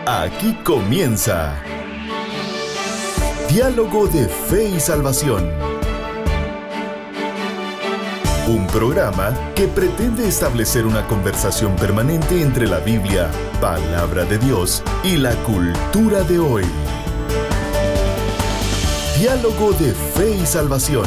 Aquí comienza Diálogo de Fe y Salvación. Un programa que pretende establecer una conversación permanente entre la Biblia, palabra de Dios, y la cultura de hoy. Diálogo de Fe y Salvación.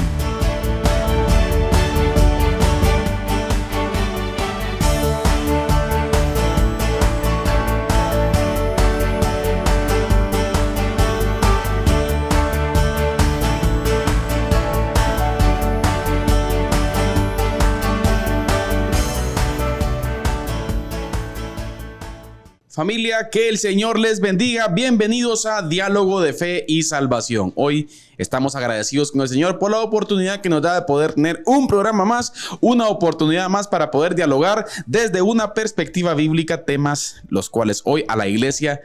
Familia, que el Señor les bendiga. Bienvenidos a Diálogo de Fe y Salvación. Hoy estamos agradecidos con el Señor por la oportunidad que nos da de poder tener un programa más, una oportunidad más para poder dialogar desde una perspectiva bíblica, temas los cuales hoy a la iglesia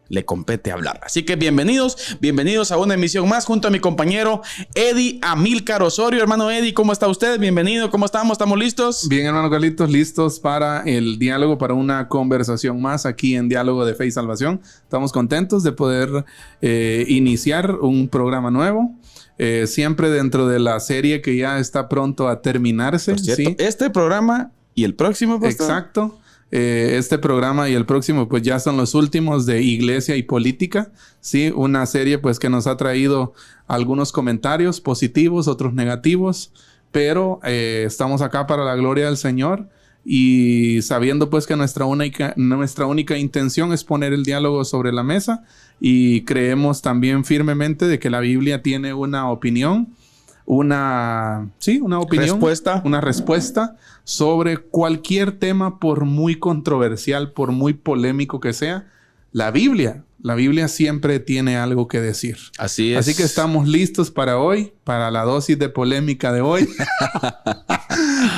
le compete hablar. Así que bienvenidos a una emisión más junto a mi compañero Eddie Amílcar Osorio. Hermano Eddie, ¿cómo está usted? Bienvenido, ¿cómo estamos? ¿Estamos listos? Bien, hermano Carlitos, listos para el diálogo, para una conversación más aquí en Diálogo de Fe y Salvación. Estamos contentos de poder iniciar un programa nuevo. Siempre dentro de la serie que ya está pronto a terminarse. Por cierto, ¿sí? Este programa y el próximo, pastor. Exacto. Este programa y el próximo pues ya son los últimos de Iglesia y Política, ¿sí? Una serie pues que nos ha traído algunos comentarios positivos, otros negativos, pero estamos acá para la gloria del Señor y sabiendo pues que nuestra única intención es poner el diálogo sobre la mesa, y creemos también firmemente de que la Biblia tiene una opinión, una respuesta sobre cualquier tema, por muy controversial, por muy polémico que sea. La Biblia siempre tiene algo que decir. Así es. Así que estamos listos para hoy, para la dosis de polémica de hoy,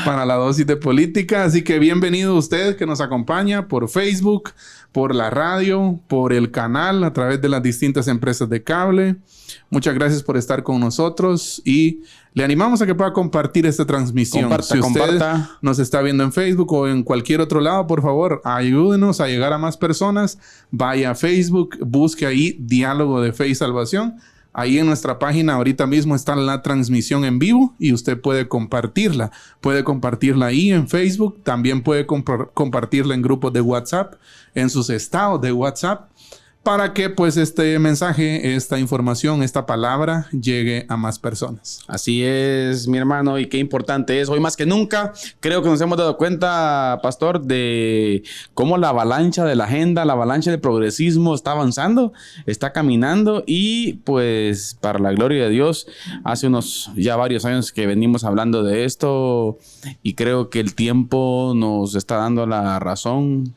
para la dosis de política. Así que bienvenido usted que nos acompaña por Facebook, por la radio, por el canal, a través de las distintas empresas de cable. Muchas gracias por estar con nosotros y le animamos a que pueda compartir esta transmisión. Si usted nos está viendo en Facebook o en cualquier otro lado, por favor, ayúdenos a llegar a más personas. Vaya a Facebook, busque ahí Diálogo de Fe y Salvación. Ahí en nuestra página ahorita mismo está la transmisión en vivo y usted puede compartirla. Puede compartirla ahí en Facebook. También puede compartirla en grupos de WhatsApp, en sus estados de WhatsApp, para que pues este mensaje, esta información, esta palabra llegue a más personas. Así es, mi hermano, y qué importante es. Hoy más que nunca creo que nos hemos dado cuenta, pastor, de cómo la avalancha de la agenda, la avalancha del progresismo está avanzando, está caminando, y pues para la gloria de Dios, hace unos ya varios años que venimos hablando de esto y creo que el tiempo nos está dando la razón,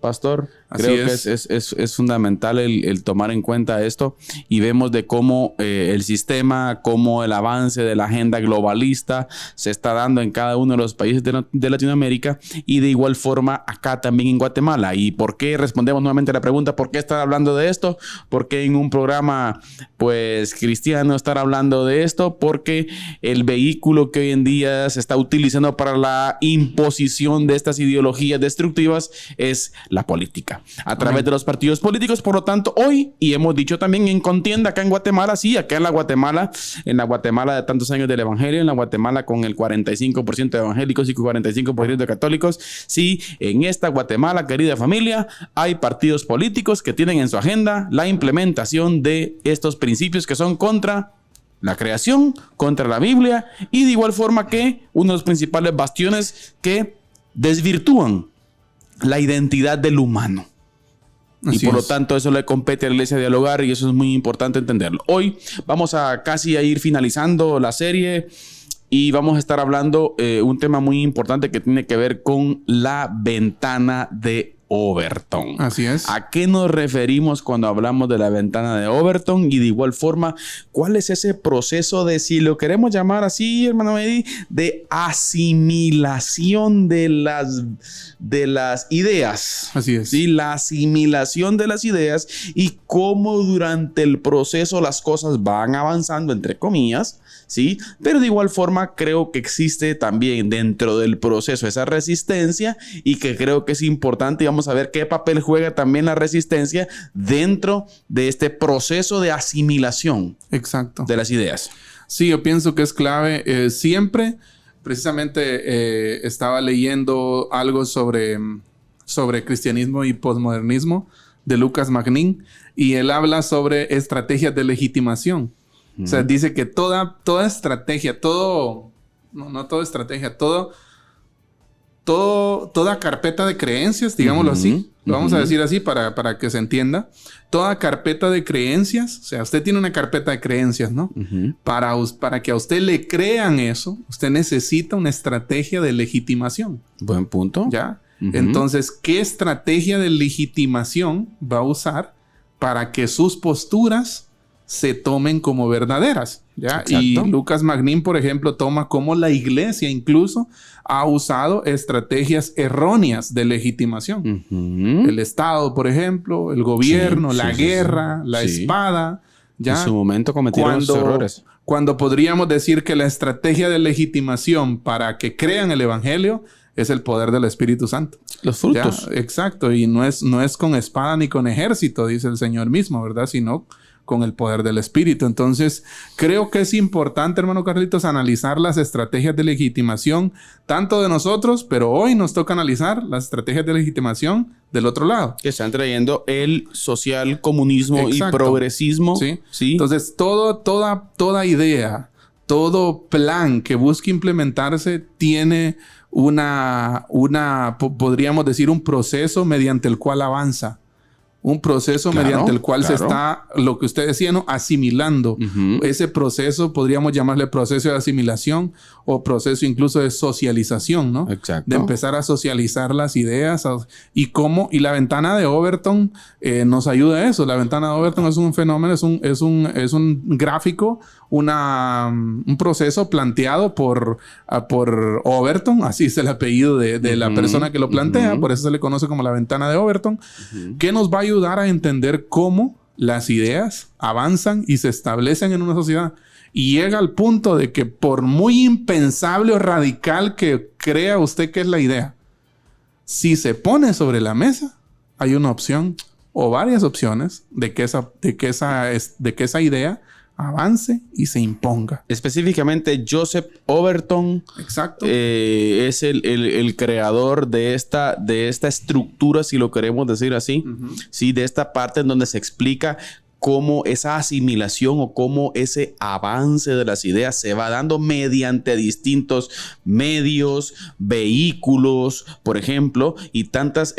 pastor. Creo que es fundamental el tomar en cuenta esto, y vemos de cómo el sistema, cómo el avance de la agenda globalista se está dando en cada uno de los países de Latinoamérica, y de igual forma acá también en Guatemala. ¿Y por qué? Respondemos nuevamente a la pregunta, ¿por qué estar hablando de esto? ¿Por qué en un programa pues cristiano estar hablando de esto? Porque el vehículo que hoy en día se está utilizando para la imposición de estas ideologías destructivas es la política, a través de los partidos políticos. Por lo tanto, hoy, y hemos dicho también en contienda acá en Guatemala, sí, acá en la Guatemala de tantos años del evangelio, en la Guatemala con el 45% de evangélicos y 45% de católicos, sí, en esta Guatemala, querida familia, hay partidos políticos que tienen en su agenda la implementación de estos principios que son contra la creación, contra la Biblia, y de igual forma que uno de los principales bastiones que desvirtúan la identidad del humano. Y por lo tanto eso le compete a la iglesia dialogar, y eso es muy importante entenderlo. Hoy vamos a casi a ir finalizando la serie y vamos a estar hablando un tema muy importante que tiene que ver con la ventana de Overton. Así es. ¿A qué nos referimos cuando hablamos de la ventana de Overton? Y de igual forma, ¿cuál es ese proceso de, si lo queremos llamar así, hermano Eddie, de asimilación de las ideas? Así es. Sí, la asimilación de las ideas, y cómo durante el proceso las cosas van avanzando, entre comillas, ¿sí? Pero de igual forma creo que existe también dentro del proceso esa resistencia, y que creo que es importante. Y vamos a ver qué papel juega también la resistencia dentro de este proceso de asimilación. Exacto. De las ideas. Sí, yo pienso que es clave. Siempre, precisamente, estaba leyendo algo sobre cristianismo y posmodernismo de Lucas Magnin, y él habla sobre estrategias de legitimación. O sea, dice que toda estrategia, toda carpeta de creencias, digámoslo así, lo vamos a decir así para que se entienda. Toda carpeta de creencias, o sea, usted tiene una carpeta de creencias, ¿no? Para que a usted le crean eso, usted necesita una estrategia de legitimación. Buen punto. ¿Ya? Entonces, ¿qué estrategia de legitimación va a usar para que sus posturas se tomen como verdaderas? ¿Ya? Y Lucas Magnin, por ejemplo, toma como la iglesia incluso ha usado estrategias erróneas de legitimación. El Estado, por ejemplo, el gobierno, la guerra, la espada. ¿Ya? En su momento cometieron esos errores. Cuando podríamos decir que la estrategia de legitimación para que crean el evangelio es el poder del Espíritu Santo. Los frutos. ¿Ya? Exacto. Y no es con espada ni con ejército, dice el Señor mismo, ¿verdad? Sino con el poder del Espíritu. Entonces, creo que es importante, hermano Carlitos, analizar las estrategias de legitimación, tanto de nosotros, pero hoy nos toca analizar las estrategias de legitimación del otro lado. Que están trayendo el social comunismo y progresismo. Sí. Entonces, toda idea, todo plan que busque implementarse tiene podríamos decir, un proceso mediante el cual avanza. Un proceso mediante el cual se está, lo que usted decía, ¿no? Asimilando. Ese proceso, podríamos llamarle proceso de asimilación o proceso incluso de socialización, ¿no? Exacto. De empezar a socializar las ideas. Y la ventana de Overton nos ayuda a eso. La ventana de Overton es un fenómeno, es un gráfico, un proceso planteado por Overton, así es el apellido de la persona que lo plantea, por eso se le conoce como la ventana de Overton, que nos va a ayudar a entender cómo las ideas avanzan y se establecen en una sociedad. Y llega al punto de que por muy impensable o radical que crea usted que es la idea, si se pone sobre la mesa, hay una opción o varias opciones de que esa idea avance y se imponga. Específicamente, Joseph Overton. Exacto. Es el creador de esta estructura, si lo queremos decir así. Sí, de esta parte en donde se explica cómo esa asimilación o cómo ese avance de las ideas se va dando mediante distintos medios, vehículos, por ejemplo, y tantos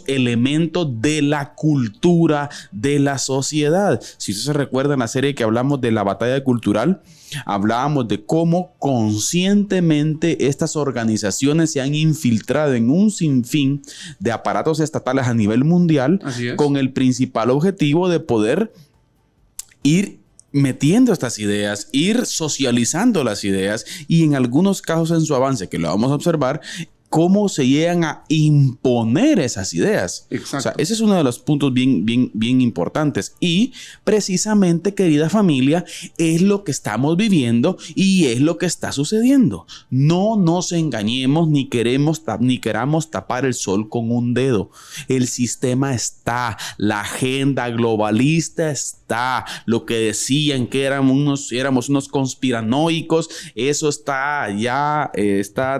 elementos de la cultura de la sociedad. Si usted se recuerda en la serie que hablamos de la batalla cultural, hablábamos de cómo conscientemente estas organizaciones se han infiltrado en un sinfín de aparatos estatales a nivel mundial con el principal objetivo de poder ir metiendo estas ideas, ir socializando las ideas y en algunos casos en su avance, que lo vamos a observar, cómo se llegan a imponer esas ideas. Exacto. O sea, ese es uno de los puntos bien importantes. Y precisamente, querida familia, es lo que estamos viviendo y es lo que está sucediendo. No nos engañemos ni queramos tapar el sol con un dedo. El sistema está, la agenda globalista está, lo que decían que éramos unos conspiranoicos, eso está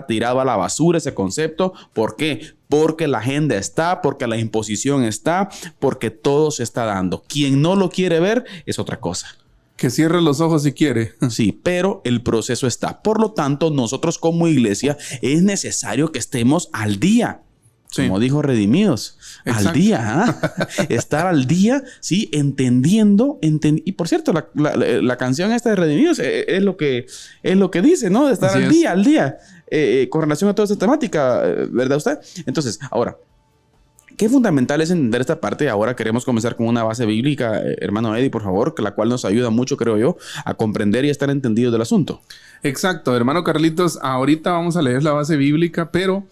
tirado a la basura, ese concepto. ¿Por qué? Porque la agenda está, porque la imposición está, porque todo se está dando. Quien no lo quiere ver es otra cosa. Que cierre los ojos si quiere. Sí, pero el proceso está. Por lo tanto, nosotros como iglesia es necesario que estemos al día. Sí. Como dijo Redimidos, al día, estar al día, sí, entendiendo. Y por cierto, la canción esta de Redimidos es lo que dice, ¿no? De estar al día, con relación a toda esta temática, ¿verdad usted? Entonces, ahora, qué fundamental es entender esta parte. Ahora queremos comenzar con una base bíblica, hermano Eddie, por favor, la cual nos ayuda mucho, creo yo, a comprender y a estar entendidos del asunto. Exacto, hermano Carlitos, ahorita vamos a leer la base bíblica, pero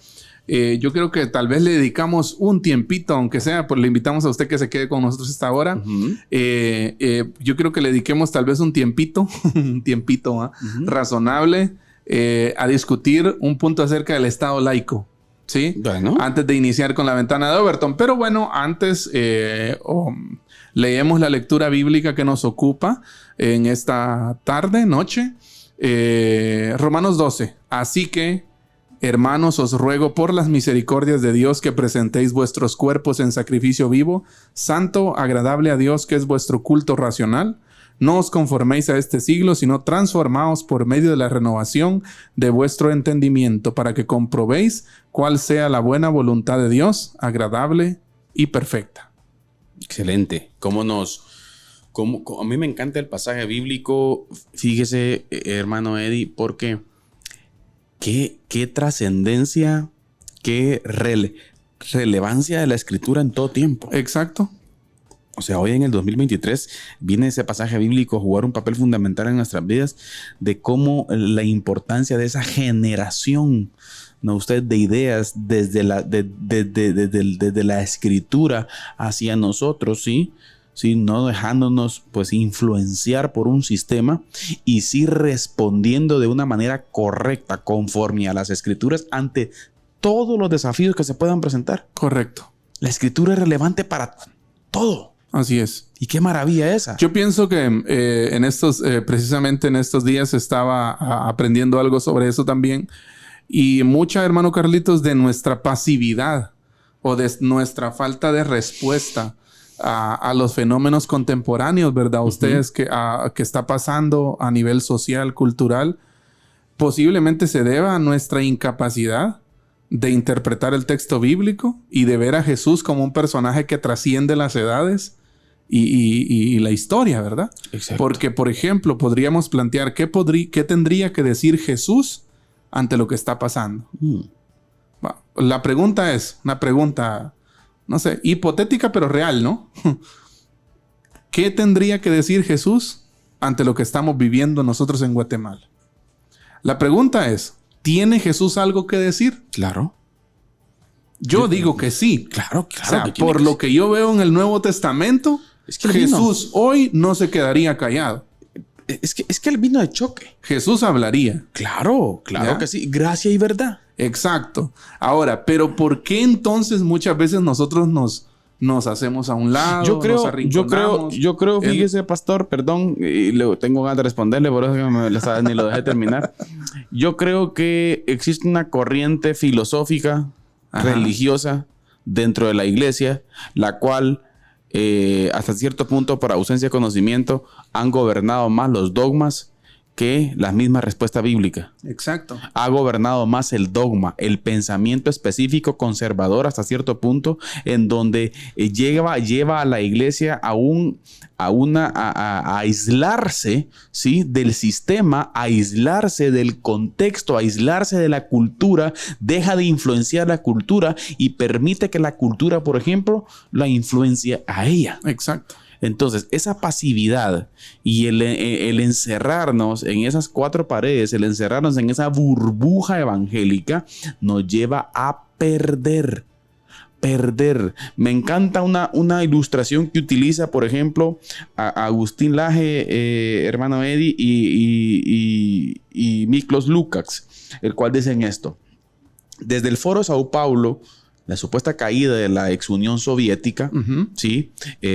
yo creo que tal vez le dedicamos un tiempito, aunque sea, pues le invitamos a usted que se quede con nosotros esta hora. Yo creo que le dediquemos tal vez un tiempito razonable a discutir un punto acerca del Estado laico. ¿sí? Bueno. Antes de iniciar con la ventana de Overton. Pero bueno, antes leemos la lectura bíblica que nos ocupa en esta tarde, noche. Romanos 12. Así que, hermanos, os ruego por las misericordias de Dios que presentéis vuestros cuerpos en sacrificio vivo, santo, agradable a Dios, que es vuestro culto racional. No os conforméis a este siglo, sino transformaos por medio de la renovación de vuestro entendimiento, para que comprobéis cuál sea la buena voluntad de Dios, agradable y perfecta. Excelente. A mí me encanta el pasaje bíblico. Fíjese, hermano Eddie, porque qué trascendencia, qué relevancia de la escritura en todo tiempo. Exacto. O sea, hoy en el 2023 viene ese pasaje bíblico a jugar un papel fundamental en nuestras vidas, de cómo la importancia de esa generación, ¿no? Usted, de ideas desde la escritura hacia nosotros, ¿sí? Sí, no dejándonos pues influenciar por un sistema, y sí respondiendo de una manera correcta, conforme a las escrituras, ante todos los desafíos que se puedan presentar. Correcto. La escritura es relevante para todo. Así es. Y qué maravilla esa. Yo pienso que precisamente en estos días estaba aprendiendo algo sobre eso también. Y mucha, hermano Carlitos, de nuestra pasividad o de nuestra falta de respuesta a los fenómenos contemporáneos, ¿verdad? Ustedes que está pasando a nivel social, cultural, posiblemente se deba a nuestra incapacidad de interpretar el texto bíblico y de ver a Jesús como un personaje que trasciende las edades y la historia, ¿verdad? Exacto. Porque, por ejemplo, podríamos plantear qué tendría que decir Jesús ante lo que está pasando. Bueno, la pregunta es una pregunta, no sé, hipotética pero real, ¿no? ¿Qué tendría que decir Jesús ante lo que estamos viviendo nosotros en Guatemala? La pregunta es, ¿tiene Jesús algo que decir? Claro. Yo digo que sí. Claro. O sea, por lo que yo veo en el Nuevo Testamento, es que Jesús hoy no se quedaría callado. Es que él vino de choque. Jesús hablaría. Claro ¿Ya? que sí. Gracia y verdad. Exacto. Ahora, pero ¿por qué entonces muchas veces nosotros nos hacemos a un lado? Yo creo, en... fíjese, pastor, perdón, y tengo ganas de responderle, por eso que ni lo dejé terminar. Yo creo que existe una corriente filosófica, religiosa, dentro de la iglesia, la cual, hasta cierto punto, por ausencia de conocimiento, han gobernado más los dogmas que la misma respuesta bíblica. Exacto. Ha gobernado más el dogma, el pensamiento específico conservador hasta cierto punto, en donde lleva a la iglesia a aislarse, ¿sí?, del sistema, a aislarse del contexto, a aislarse de la cultura, deja de influenciar la cultura y permite que la cultura, por ejemplo, la influencie a ella. Exacto. Entonces, esa pasividad y el encerrarnos en esas cuatro paredes, el encerrarnos en esa burbuja evangélica, nos lleva a perder. Me encanta una ilustración que utiliza, por ejemplo, a Agustín Laje, hermano Eddie, y Miklos Lukács, el cual dicen esto. Desde el Foro Sao Paulo, la supuesta caída de la ex Unión Soviética, ¿sí?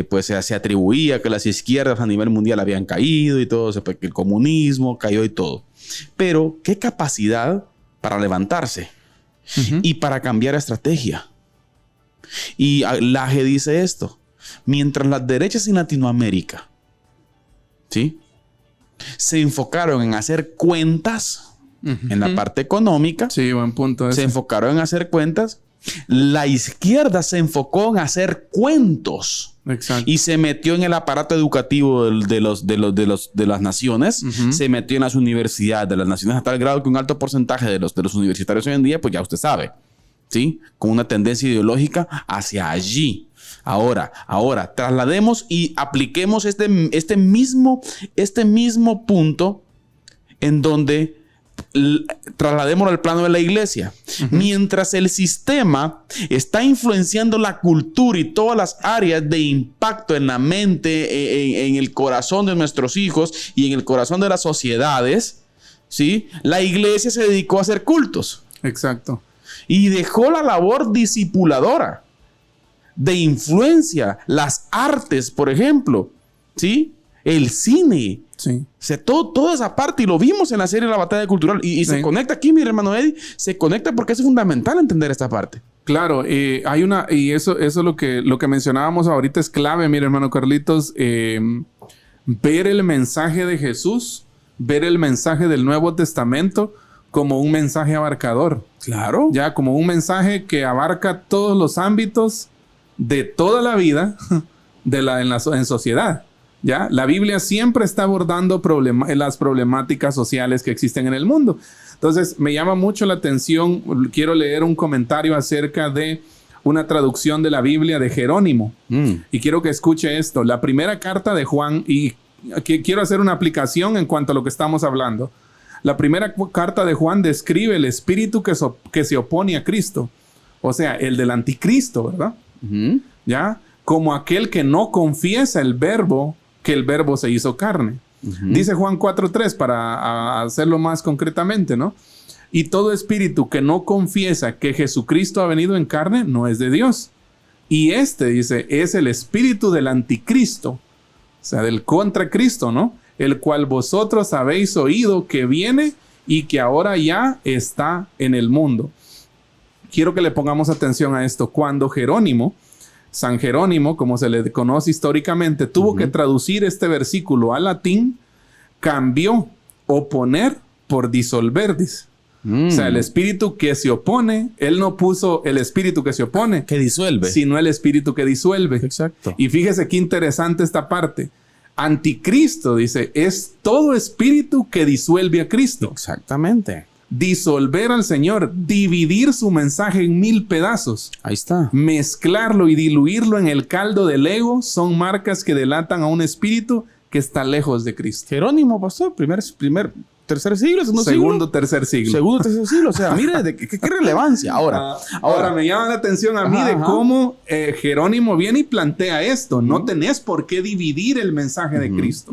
Pues se atribuía que las izquierdas a nivel mundial habían caído y todo, que el comunismo cayó y todo. Pero, ¿qué capacidad para levantarse y para cambiar estrategia? Y Laje dice esto: mientras las derechas en Latinoamérica, ¿sí?, se enfocaron en hacer cuentas en la parte económica, sí, buen punto ese. Se enfocaron en hacer cuentas. La izquierda se enfocó en hacer cuentos. Exacto. Y se metió en el aparato educativo de las naciones, se metió en las universidades de las naciones, a tal grado que un alto porcentaje de los universitarios hoy en día, pues ya usted sabe, ¿sí?, con una tendencia ideológica hacia allí. Ahora, traslademos y apliquemos este mismo punto en donde trasladémoslo al plano de la iglesia. Mientras el sistema está influenciando la cultura y todas las áreas de impacto en la mente, en el corazón de nuestros hijos y en el corazón de las sociedades, ¿sí?, la iglesia se dedicó a hacer cultos. Exacto. y dejó la labor discipuladora, de influencia, las artes, por ejemplo, ¿sí? El cine. Sí. O sea, toda esa parte, y lo vimos en la serie La Batalla Cultural, y se conecta aquí, mi hermano Eddie, se conecta porque es fundamental entender esta parte. Claro, hay una, y eso es lo que mencionábamos ahorita es clave, mi hermano Carlitos, ver el mensaje de Jesús, ver el mensaje del Nuevo Testamento como un mensaje abarcador. Claro. Ya, como un mensaje que abarca todos los ámbitos de toda la vida en sociedad. ¿Ya? La Biblia siempre está abordando las problemáticas sociales que existen en el mundo. Entonces, me llama mucho la atención, quiero leer un comentario acerca de una traducción de la Biblia de Jerónimo. Y quiero que escuche esto. La primera carta de Juan, y quiero hacer una aplicación en cuanto a lo que estamos hablando. La primera carta de Juan describe el espíritu que se opone a Cristo. O sea, el del anticristo, ¿verdad? ¿Ya? Como aquel que no confiesa el verbo, que el verbo se hizo carne. Dice Juan 4:3 para hacerlo más concretamente, ¿no? Y todo espíritu que no confiesa que Jesucristo ha venido en carne no es de Dios. Y dice, es el espíritu del anticristo, o sea, del contracristo, ¿no? El cual vosotros habéis oído que viene y que ahora ya está en el mundo. Quiero que le pongamos atención a esto. Cuando San Jerónimo, como se le conoce históricamente, tuvo que traducir este versículo al latín, cambió oponer por disolver, dice. O sea, el espíritu que se opone, él no puso el espíritu que se opone, que disuelve, sino el espíritu que disuelve. Exacto. Y fíjese qué interesante esta parte. Anticristo, dice, es todo espíritu que disuelve a Cristo. Exactamente. Disolver al Señor, dividir su mensaje en 1000 pedazos. Ahí está. Mezclarlo y diluirlo en el caldo del ego son marcas que delatan a un espíritu que está lejos de Cristo. Jerónimo, pastor, tercer siglo, segundo, tercer siglo. Segundo, tercer siglo. O sea, mire, ¿qué relevancia? Ahora me llama la atención a mí de cómo Jerónimo viene y plantea esto. No tenés por qué dividir el mensaje de Cristo.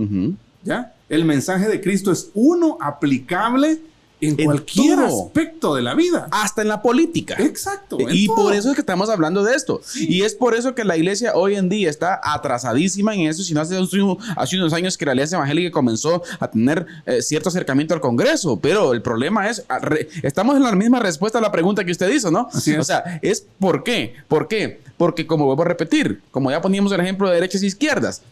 ¿Ya? El mensaje de Cristo es uno aplicable en cualquier aspecto de la vida. Hasta en la política. Exacto. Y por eso es que estamos hablando de esto. Sí. Y es por eso que la iglesia hoy en día está atrasadísima en eso. Si no hace unos años que la iglesia evangélica comenzó a tener cierto acercamiento al Congreso. Pero el problema es, estamos en la misma respuesta a la pregunta que usted hizo, ¿no? Así es. O sea, es ¿por qué? ¿Por qué? Porque, como vuelvo a repetir, como ya poníamos el ejemplo de derechas e izquierdas,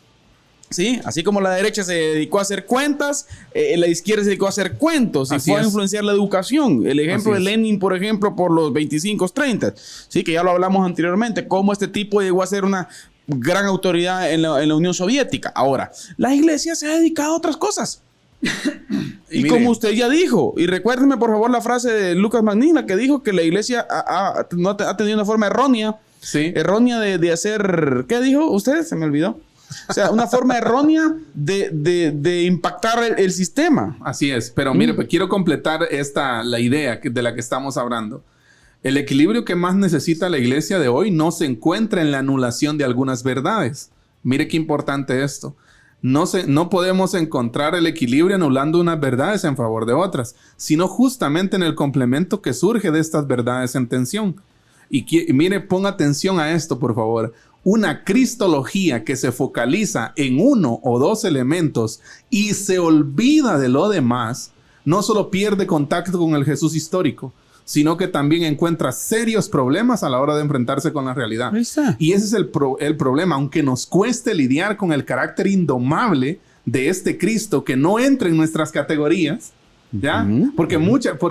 sí, así como la derecha se dedicó a hacer cuentas, la izquierda se dedicó a hacer cuentos y fue a influenciar la educación. El ejemplo de Lenin, por ejemplo, por los 25, 30, sí, que ya lo hablamos anteriormente, cómo este tipo llegó a ser una gran autoridad en la Unión Soviética. Ahora, la iglesia se ha dedicado a otras cosas. Y mire, como usted ya dijo, y recuérdeme por favor la frase de Lucas Magnin, que dijo que la iglesia ha tenido una forma errónea, errónea de hacer, ¿qué dijo usted? Se me olvidó. O sea, una forma errónea de impactar el sistema. Así es, pero mire, pues quiero completar la idea de la que estamos hablando. El equilibrio que más necesita la iglesia de hoy no se encuentra en la anulación de algunas verdades. Mire qué importante esto. No podemos encontrar el equilibrio anulando unas verdades en favor de otras, sino justamente en el complemento que surge de estas verdades en tensión. Y mire, ponga atención a esto, por favor. Una cristología que se focaliza en uno o dos elementos y se olvida de lo demás, no solo pierde contacto con el Jesús histórico, sino que también encuentra serios problemas a la hora de enfrentarse con la realidad. Y ese es el problema, aunque nos cueste lidiar con el carácter indomable de este Cristo que no entra en nuestras categorías, ¿ya? ¿Por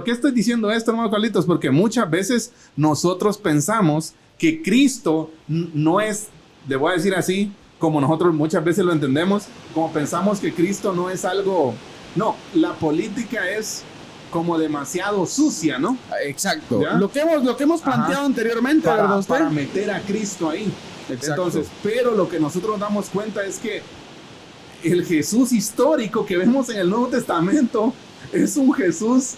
qué estoy diciendo esto, hermano Carlitos? Porque muchas veces nosotros pensamos que Cristo no es, le voy a decir así, como nosotros muchas veces lo entendemos, como pensamos que Cristo no es algo, no, la política es como demasiado sucia, ¿no? Exacto. ¿Ya? Lo que hemos planteado anteriormente, para meter a Cristo ahí. Exacto. Entonces, pero lo que nosotros nos damos cuenta es que el Jesús histórico que vemos en el Nuevo Testamento es un Jesús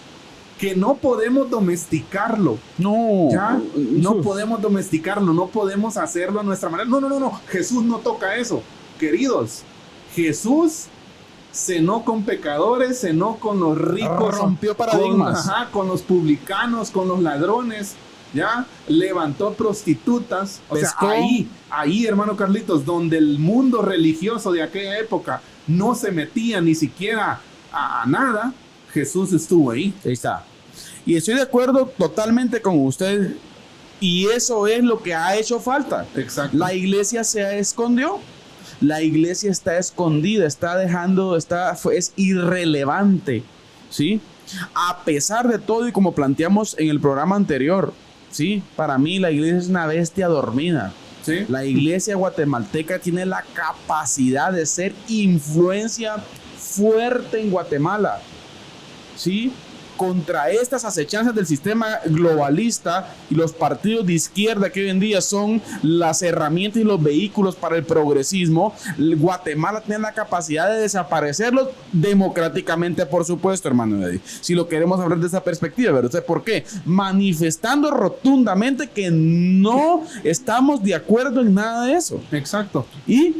que no podemos domesticarlo. No. ¿Ya? No podemos domesticarlo, no podemos hacerlo a nuestra manera. No. Jesús no toca eso. Queridos, Jesús cenó con pecadores, cenó con los ricos. Rompió paradigmas. Con los publicanos, con los ladrones. ya levantó prostitutas. O Pescó. sea, ahí, hermano Carlitos, donde el mundo religioso de aquella época no se metía ni siquiera a nada, Jesús estuvo ahí. Ahí está. Y estoy de acuerdo totalmente con usted. Y eso es lo que ha hecho falta. Exacto. La iglesia se escondió. La iglesia está escondida, es irrelevante, ¿sí? A pesar de todo, y como planteamos en el programa anterior, ¿sí? Para mí la iglesia es una bestia dormida. ¿Sí? La iglesia guatemalteca tiene la capacidad de ser influencia fuerte en Guatemala, ¿sí? Contra estas acechanzas del sistema globalista y los partidos de izquierda que hoy en día son las herramientas y los vehículos para el progresismo, Guatemala tiene la capacidad de desaparecerlos democráticamente, por supuesto, hermano Eddie. Si lo queremos hablar de esa perspectiva, ¿verdad? ¿Usted por qué? Manifestando rotundamente que no estamos de acuerdo en nada de eso. Exacto. Y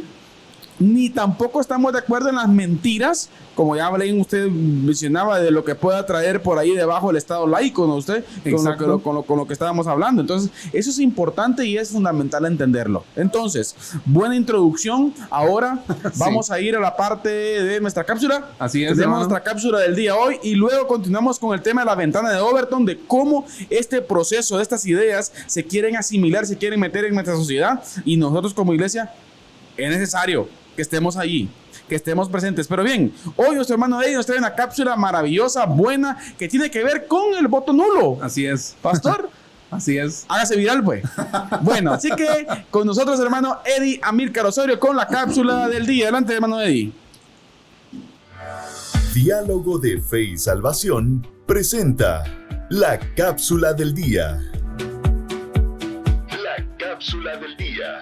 ni tampoco estamos de acuerdo en las mentiras, como ya usted mencionaba, de lo que pueda traer por ahí debajo el Estado laico, ¿no? Usted, con lo que estábamos hablando. Entonces, eso es importante y es fundamental entenderlo. Entonces, buena introducción. Ahora vamos a ir a la parte de nuestra cápsula. Así es. Tenemos nuestra cápsula del día hoy y luego continuamos con el tema de la ventana de Overton, de cómo este proceso, de estas ideas, se quieren asimilar, se quieren meter en nuestra sociedad, y nosotros como iglesia es necesario que estemos allí, que estemos presentes. Pero bien, hoy nuestro hermano Eddie nos trae una cápsula maravillosa, buena, que tiene que ver con el voto nulo. Así es. Pastor, así es. hágase viral, pues. Bueno, así que con nosotros, hermano Eddie Amílcar Osorio, con la cápsula del día. Adelante, hermano Eddie. Diálogo de Fe y Salvación presenta la cápsula del día. La cápsula del día.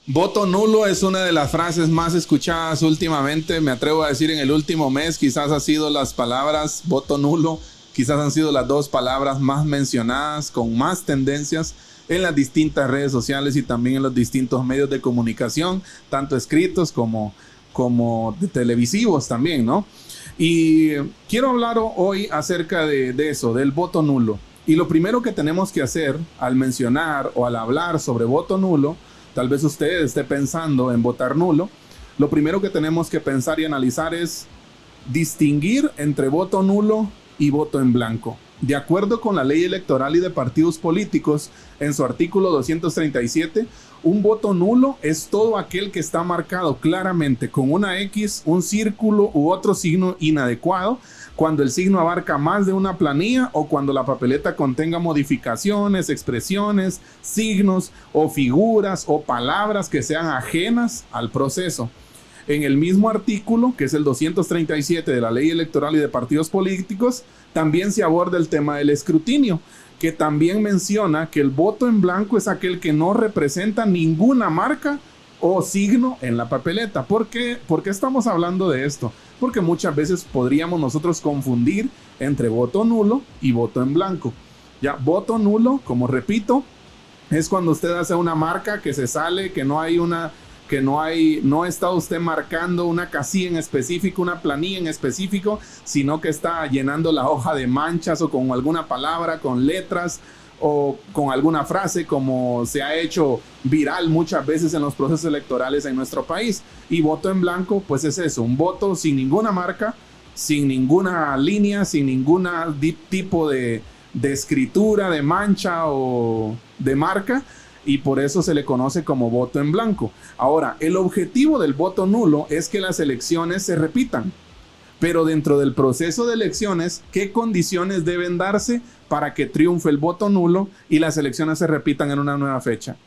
Voto nulo es una de las frases más escuchadas últimamente. Me atrevo a decir en el último mes quizás ha sido las palabras voto nulo, quizás han sido las dos palabras más mencionadas, con más tendencias en las distintas redes sociales y también en los distintos medios de comunicación, tanto escritos como de televisivos también, ¿no? Y quiero hablar hoy acerca de eso, del voto nulo. Y lo primero que tenemos que hacer al mencionar o al hablar sobre voto nulo, tal vez usted esté pensando en votar nulo, lo primero que tenemos que pensar y analizar es distinguir entre voto nulo y voto en blanco. De acuerdo con la ley electoral y de partidos políticos, en su artículo 237, un voto nulo es todo aquel que está marcado claramente con una X, un círculo u otro signo inadecuado, cuando el signo abarca más de una planilla o cuando la papeleta contenga modificaciones, expresiones, signos o figuras o palabras que sean ajenas al proceso. En el mismo artículo, que es el 237 de la Ley Electoral y de Partidos Políticos, también se aborda el tema del escrutinio, que también menciona que el voto en blanco es aquel que no representa ninguna marca o signo en la papeleta. ¿Por qué estamos hablando de esto? Porque muchas veces podríamos nosotros confundir entre voto nulo y voto en blanco. Ya, voto nulo, como repito, es cuando usted hace una marca que se sale, que no está usted marcando una casilla en específico, una planilla en específico, sino que está llenando la hoja de manchas o con alguna palabra, con letras o con alguna frase, como se ha hecho viral muchas veces en los procesos electorales en nuestro país. Y voto en blanco, pues es eso, un voto sin ninguna marca, sin ninguna línea, sin ningún tipo de escritura, de mancha o de marca, y por eso se le conoce como voto en blanco. Ahora, el objetivo del voto nulo es que las elecciones se repitan. Pero dentro del proceso de elecciones, ¿qué condiciones deben darse para que triunfe el voto nulo y las elecciones se repitan en una nueva fecha?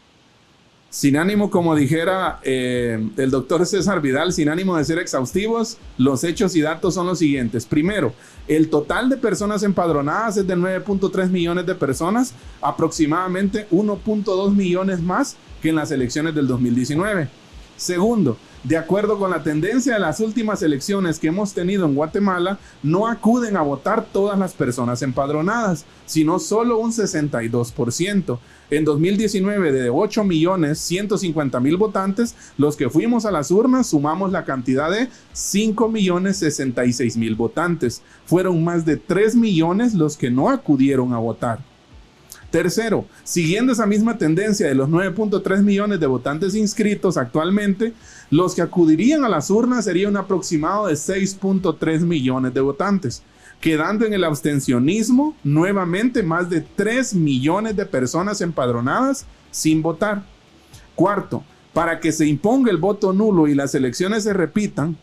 Sin ánimo, como dijera el doctor César Vidal, sin ánimo de ser exhaustivos, los hechos y datos son los siguientes. Primero, el total de personas empadronadas es de 9.3 millones de personas, aproximadamente 1.2 millones más que en las elecciones del 2019. Segundo, de acuerdo con la tendencia de las últimas elecciones que hemos tenido en Guatemala, no acuden a votar todas las personas empadronadas, sino solo un 62%. En 2019, de 8.150.000 votantes, los que fuimos a las urnas sumamos la cantidad de 5.066.000 votantes. Fueron más de 3 millones los que no acudieron a votar. Tercero, siguiendo esa misma tendencia de los 9.3 millones de votantes inscritos actualmente, los que acudirían a las urnas sería un aproximado de 6.3 millones de votantes, quedando en el abstencionismo nuevamente más de 3 millones de personas empadronadas sin votar. Cuarto, para que se imponga el voto nulo y las elecciones se repitan,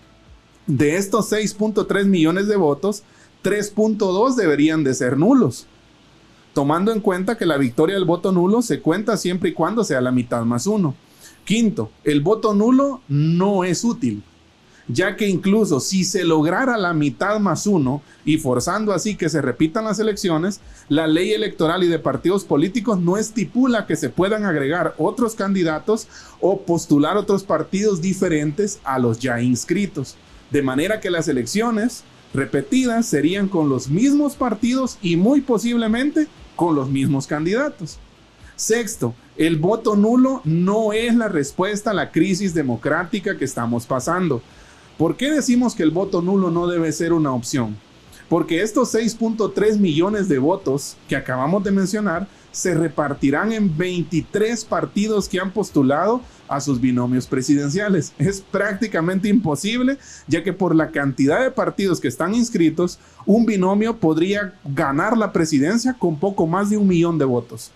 de estos 6.3 millones de votos, 3.2 deberían de ser nulos, tomando en cuenta que la victoria del voto nulo se cuenta siempre y cuando sea la mitad más uno. Quinto, el voto nulo no es útil, ya que incluso si se lograra la mitad más uno y forzando así que se repitan las elecciones, la ley electoral y de partidos políticos no estipula que se puedan agregar otros candidatos o postular otros partidos diferentes a los ya inscritos, de manera que las elecciones repetidas serían con los mismos partidos y muy posiblemente con los mismos candidatos. Sexto, el voto nulo no es la respuesta a la crisis democrática que estamos pasando. ¿Por qué decimos que el voto nulo no debe ser una opción? Porque estos 6.3 millones de votos que acabamos de mencionar se repartirán en 23 partidos que han postulado a sus binomios presidenciales. Es prácticamente imposible, ya que por la cantidad de partidos que están inscritos, un binomio podría ganar la presidencia con poco más de 1 millón de votos.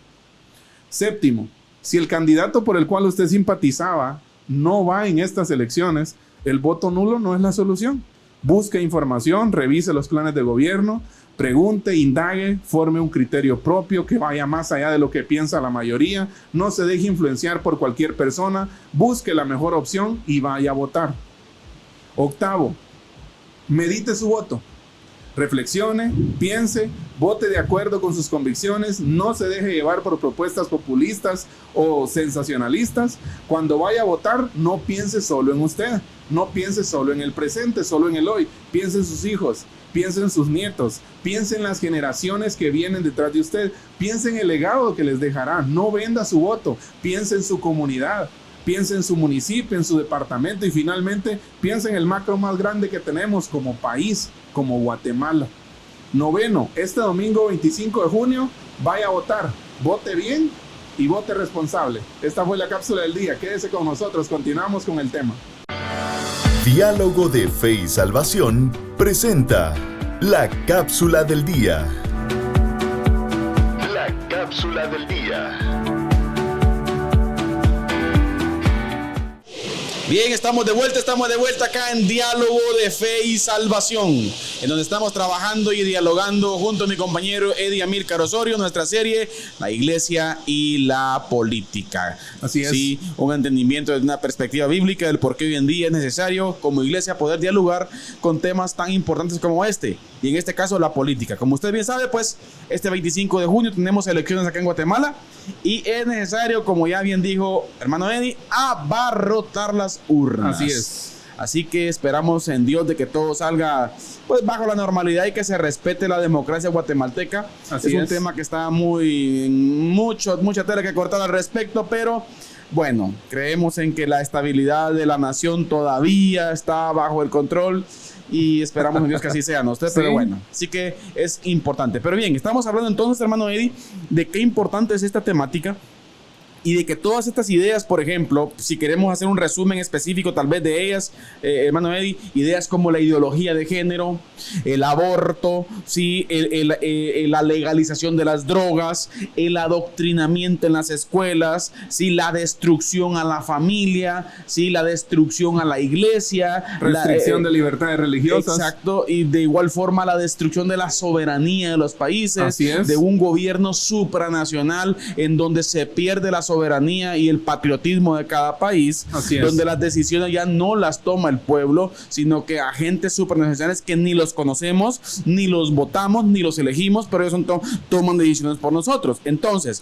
Séptimo, si el candidato por el cual usted simpatizaba no va en estas elecciones, el voto nulo no es la solución. Busque información, revise los planes de gobierno, pregunte, indague, forme un criterio propio que vaya más allá de lo que piensa la mayoría, no se deje influenciar por cualquier persona, busque la mejor opción y vaya a votar. Octavo, medite su voto. Reflexione, piense, vote de acuerdo con sus convicciones, no se deje llevar por propuestas populistas o sensacionalistas. Cuando vaya a votar, no piense solo en usted, no piense solo en el presente, solo en el hoy, piense en sus hijos, piense en sus nietos, piense en las generaciones que vienen detrás de usted, piense en el legado que les dejará, no venda su voto, piense en su comunidad. Piense en su municipio, en su departamento y finalmente piense en el macro más grande que tenemos como país, como Guatemala. Noveno, este domingo 25 de junio, vaya a votar. Vote bien y vote responsable. Esta fue la cápsula del día. Quédese con nosotros, continuamos con el tema. Diálogo de Fe y Salvación presenta la cápsula del día. La cápsula del día. Bien, estamos de vuelta acá en Diálogo de Fe y Salvación, en donde estamos trabajando y dialogando junto a mi compañero Eddie Amílcar Osorio, nuestra serie La Iglesia y la Política. Así es. Sí, un entendimiento desde una perspectiva bíblica del por qué hoy en día es necesario como iglesia poder dialogar con temas tan importantes como este, y en este caso la política. Como usted bien sabe, pues este 25 de junio tenemos elecciones acá en Guatemala y es necesario, como ya bien dijo hermano Eddie, abarrotar las urnas. Así es. Así que esperamos en Dios de que todo salga pues bajo la normalidad y que se respete la democracia guatemalteca. Así es un tema que está mucha tela que cortar al respecto, pero bueno, creemos en que la estabilidad de la nación todavía está bajo el control y esperamos en Dios que así sea, ¿no? Usted, sí. Pero bueno, sí que es importante. Pero bien, estamos hablando entonces, hermano Eddie, de qué importante es esta temática y de que todas estas ideas, por ejemplo, si queremos hacer un resumen específico tal vez de ellas, hermano Eddie, ideas como la ideología de género, el aborto, ¿sí? La legalización de las drogas, el adoctrinamiento en las escuelas, ¿sí? La destrucción a la familia, ¿sí? La destrucción a la iglesia, restricción de libertades religiosas. Exacto, y de igual forma la destrucción de la soberanía de los países, así es, de un gobierno supranacional en donde se pierde la soberanía soberanía y el patriotismo de cada país, donde las decisiones ya no las toma el pueblo, sino que agentes supranacionales que ni los conocemos, ni los votamos, ni los elegimos, pero ellos toman decisiones por nosotros. Entonces,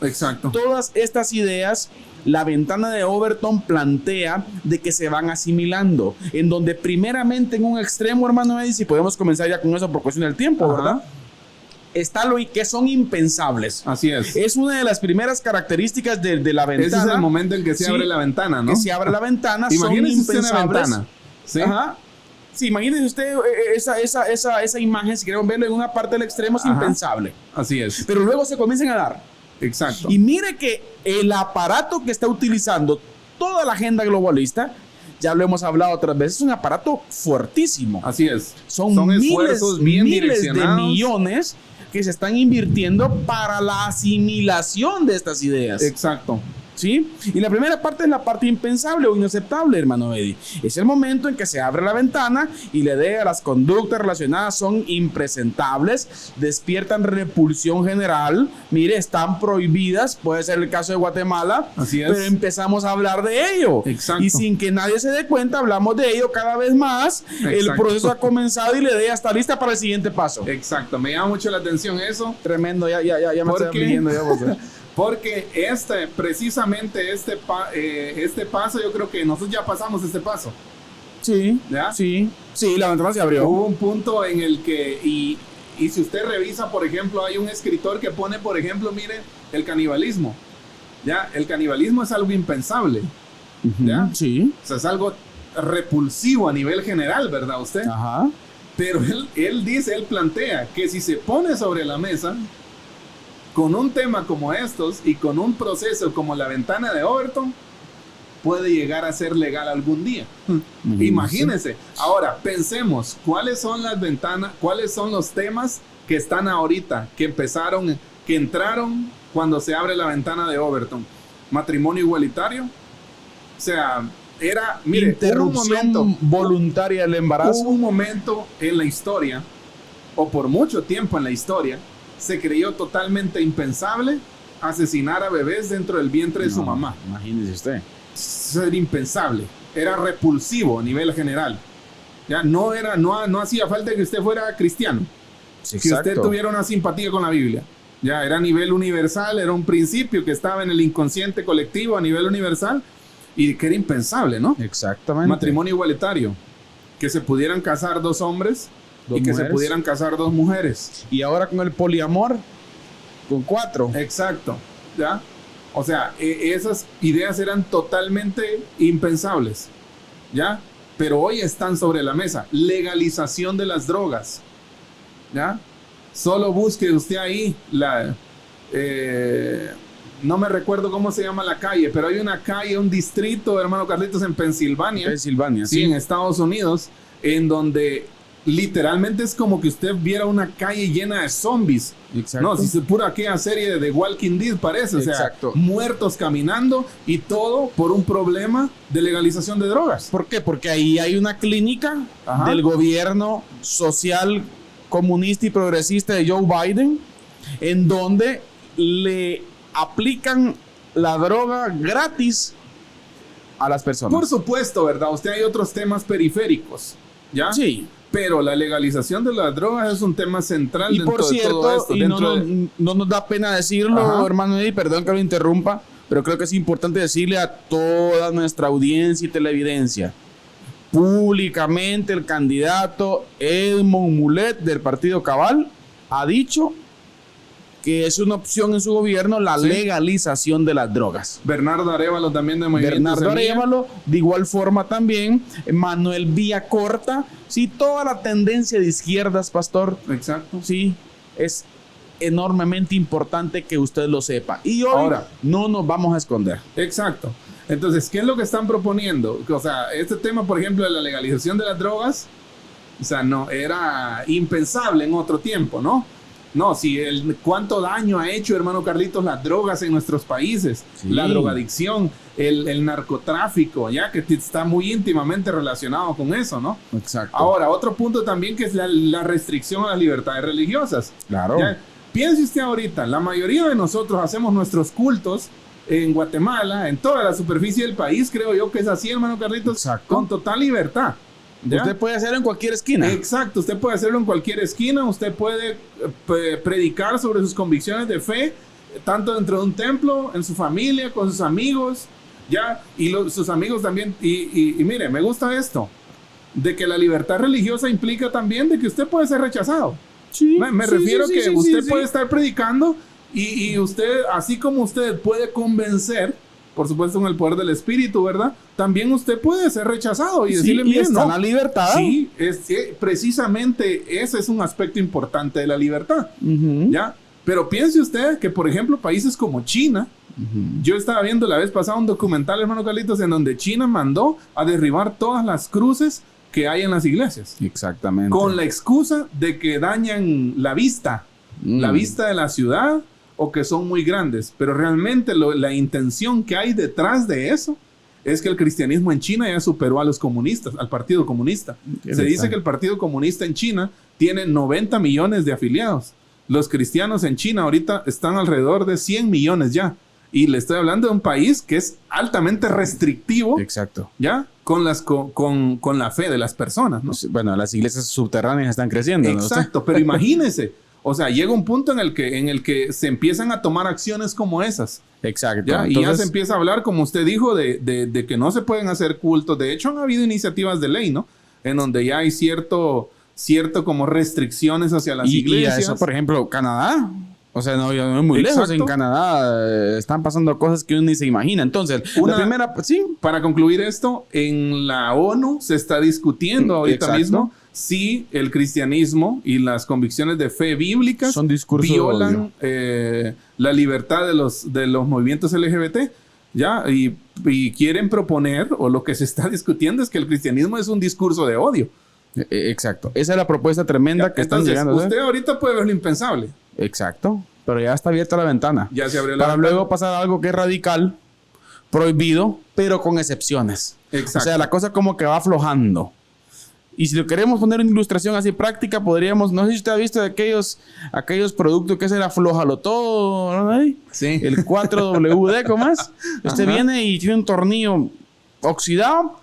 todas estas ideas, la ventana de Overton plantea de que se van asimilando, en donde primeramente en un extremo, hermano Eddie, si podemos comenzar ya con eso por cuestión del tiempo, ¿verdad? Está lo que son impensables. Así es. Es una de las primeras características de la ventana. Ese es el momento en que se abre la ventana, ¿no? Que se abre la ventana, son impensables. Una ventana. ¿Sí? Ajá. Sí, imagínese usted esa imagen, si queremos verlo en una parte del extremo, es impensable. Así es. Pero luego se comienzan a dar. Exacto. Y mire que el aparato que está utilizando toda la agenda globalista, ya lo hemos hablado otras veces, es un aparato fuertísimo. Así es. Son esfuerzos miles de millones que se están invirtiendo para la asimilación de estas ideas. Exacto. ¿Sí? Y la primera parte es la parte impensable o inaceptable, hermano Eddie. Es el momento en que se abre la ventana y la idea de las conductas relacionadas son impresentables, despiertan repulsión general, mire, están prohibidas, puede ser el caso de Guatemala, pero empezamos a hablar de ello. Exacto. Y sin que nadie se dé cuenta, hablamos de ello cada vez más. Exacto. El proceso ha comenzado y la idea está lista para el siguiente paso. Exacto, me llama mucho la atención eso. Tremendo, ya me estoy afligiendo ya, porque precisamente este paso, yo creo que nosotros ya pasamos este paso. Sí, ¿ya? Sí, la ventana se abrió. Hubo un punto en el que, y si usted revisa, por ejemplo, hay un escritor que pone, por ejemplo, mire, el canibalismo. ¿Ya? El canibalismo es algo impensable. ¿Ya? Sí. O sea, es algo repulsivo a nivel general, ¿verdad usted? Ajá. Pero él plantea que si se pone sobre la mesa, con un tema como estos y con un proceso como la ventana de Overton, puede llegar a ser legal algún día. Imagínense. Ahora, pensemos, ¿cuáles son las ventanas, cuáles son los temas que están ahorita, que entraron cuando se abre la ventana de Overton? Matrimonio igualitario. O sea, era, mire, interrupción voluntaria del embarazo. Hubo un momento en la historia, o por mucho tiempo en la historia, se creyó totalmente impensable asesinar a bebés dentro del vientre de su mamá. Imagínese usted. Era impensable. Era repulsivo a nivel general. Ya no hacía falta que usted fuera cristiano. Sí, que usted tuviera una simpatía con la Biblia. Ya era a nivel universal, era un principio que estaba en el inconsciente colectivo a nivel universal y que era impensable, ¿no? Exactamente. Matrimonio igualitario. Que se pudieran casar dos hombres y que se pudieran casar dos mujeres. Y ahora con el poliamor, con 4. Exacto. ¿Ya? O sea, esas ideas eran totalmente impensables. ¿Ya? Pero hoy están sobre la mesa. Legalización de las drogas. ¿Ya? Solo busque usted ahí no me recuerdo cómo se llama la calle, pero hay una calle, un distrito, hermano Carlitos, en Pensilvania. Sí, en Estados Unidos, en donde literalmente es como que usted viera una calle llena de zombies. Exacto. No, si es pura aquella serie de Walking Dead parece. O sea, exacto, muertos caminando y todo por un problema de legalización de drogas. ¿Por qué? Porque ahí hay una clínica del gobierno social, comunista y progresista de Joe Biden, en donde le aplican la droga gratis a las personas. Por supuesto, ¿verdad? Usted hay otros temas periféricos, ¿ya? Sí. Pero la legalización de las drogas es un tema central. Y por cierto, y no nos da pena decirlo, hermano Eddie, perdón que lo interrumpa, pero creo que es importante decirle a toda nuestra audiencia y televidencia, públicamente el candidato Edmond Mulet del Partido Cabal ha dicho que es una opción en su gobierno la legalización de las drogas. Bernardo Arévalo también de Movimiento Bernardo Arévalo, de igual forma también, Manuel Villacorta, sí, toda la tendencia de izquierdas, pastor. Exacto. Sí, es enormemente importante que usted lo sepa. Y hoy ahora no nos vamos a esconder. Exacto. Entonces, ¿qué es lo que están proponiendo? O sea, este tema, por ejemplo, de la legalización de las drogas, o sea, no, era impensable en otro tiempo, ¿no? No, si cuánto daño ha hecho, hermano Carlitos, las drogas en nuestros países, sí, la drogadicción, el narcotráfico, ya que está muy íntimamente relacionado con eso, ¿no? Exacto. Ahora, otro punto también que es la restricción a las libertades religiosas. Claro. ¿Ya? Piense usted ahorita, la mayoría de nosotros hacemos nuestros cultos en Guatemala, en toda la superficie del país, creo yo que es así, hermano Carlitos. Exacto. Con total libertad. ¿Ya? Usted puede hacerlo en cualquier esquina. Exacto, usted puede hacerlo en cualquier esquina, usted puede predicar sobre sus convicciones de fe, tanto dentro de un templo, en su familia, con sus amigos, ¿ya? Y sus amigos también. Y mire, me gusta esto, de que la libertad religiosa implica también de que usted puede ser rechazado. Sí, Me refiero que usted puede estar predicando y usted, así como usted puede convencer, por supuesto con el poder del Espíritu, ¿verdad? También usted puede ser rechazado y decirle, y está en la libertad. Sí, precisamente ese es un aspecto importante de la libertad, ¿ya? Pero piense usted que, por ejemplo, países como China, yo estaba viendo la vez pasada un documental, hermano Carlitos, en donde China mandó a derribar todas las cruces que hay en las iglesias. Exactamente. Con la excusa de que dañan la vista de la ciudad, o que son muy grandes. Pero realmente la intención que hay detrás de eso es que el cristianismo en China ya superó a los comunistas, al Partido Comunista. Se dice que el Partido Comunista en China tiene 90 millones de afiliados. Los cristianos en China ahorita están alrededor de 100 millones ya. Y le estoy hablando de un país que es altamente restrictivo. Exacto. ¿Ya? Con la fe de las personas, ¿no? Bueno, las iglesias subterráneas están creciendo, ¿no? Exacto, pero imagínese. O sea, llega un punto en el que se empiezan a tomar acciones como esas. Exacto. ¿Ya? Entonces, y ya se empieza a hablar, como usted dijo, de que no se pueden hacer cultos. De hecho, han habido iniciativas de ley, ¿no? En donde ya hay cierto como restricciones hacia las iglesias. Y a eso, por ejemplo, Canadá. O sea, no es muy lejos. En Canadá están pasando cosas que uno ni se imagina. Entonces, la primera... Sí. Para concluir esto, en la ONU se está discutiendo ahorita mismo si el cristianismo y las convicciones de fe bíblicas violan la libertad de los movimientos LGBT, ¿ya? Y quieren proponer, o lo que se está discutiendo es que el cristianismo es un discurso de odio. Exacto. Esa es la propuesta tremenda que están llegando. Usted ahorita puede ver lo impensable. Exacto. Pero ya está abierta la ventana. Ya se abrió la ventana. Para luego pasar algo que es radical, prohibido, pero con excepciones. Exacto. O sea, la cosa como que va aflojando. Y si lo queremos poner en ilustración así práctica, podríamos... No sé si usted ha visto de aquellos productos que es el aflójalo todo, ¿no? Sí. El 4WD, ¿cómo es? Usted viene y tiene un tornillo oxidado,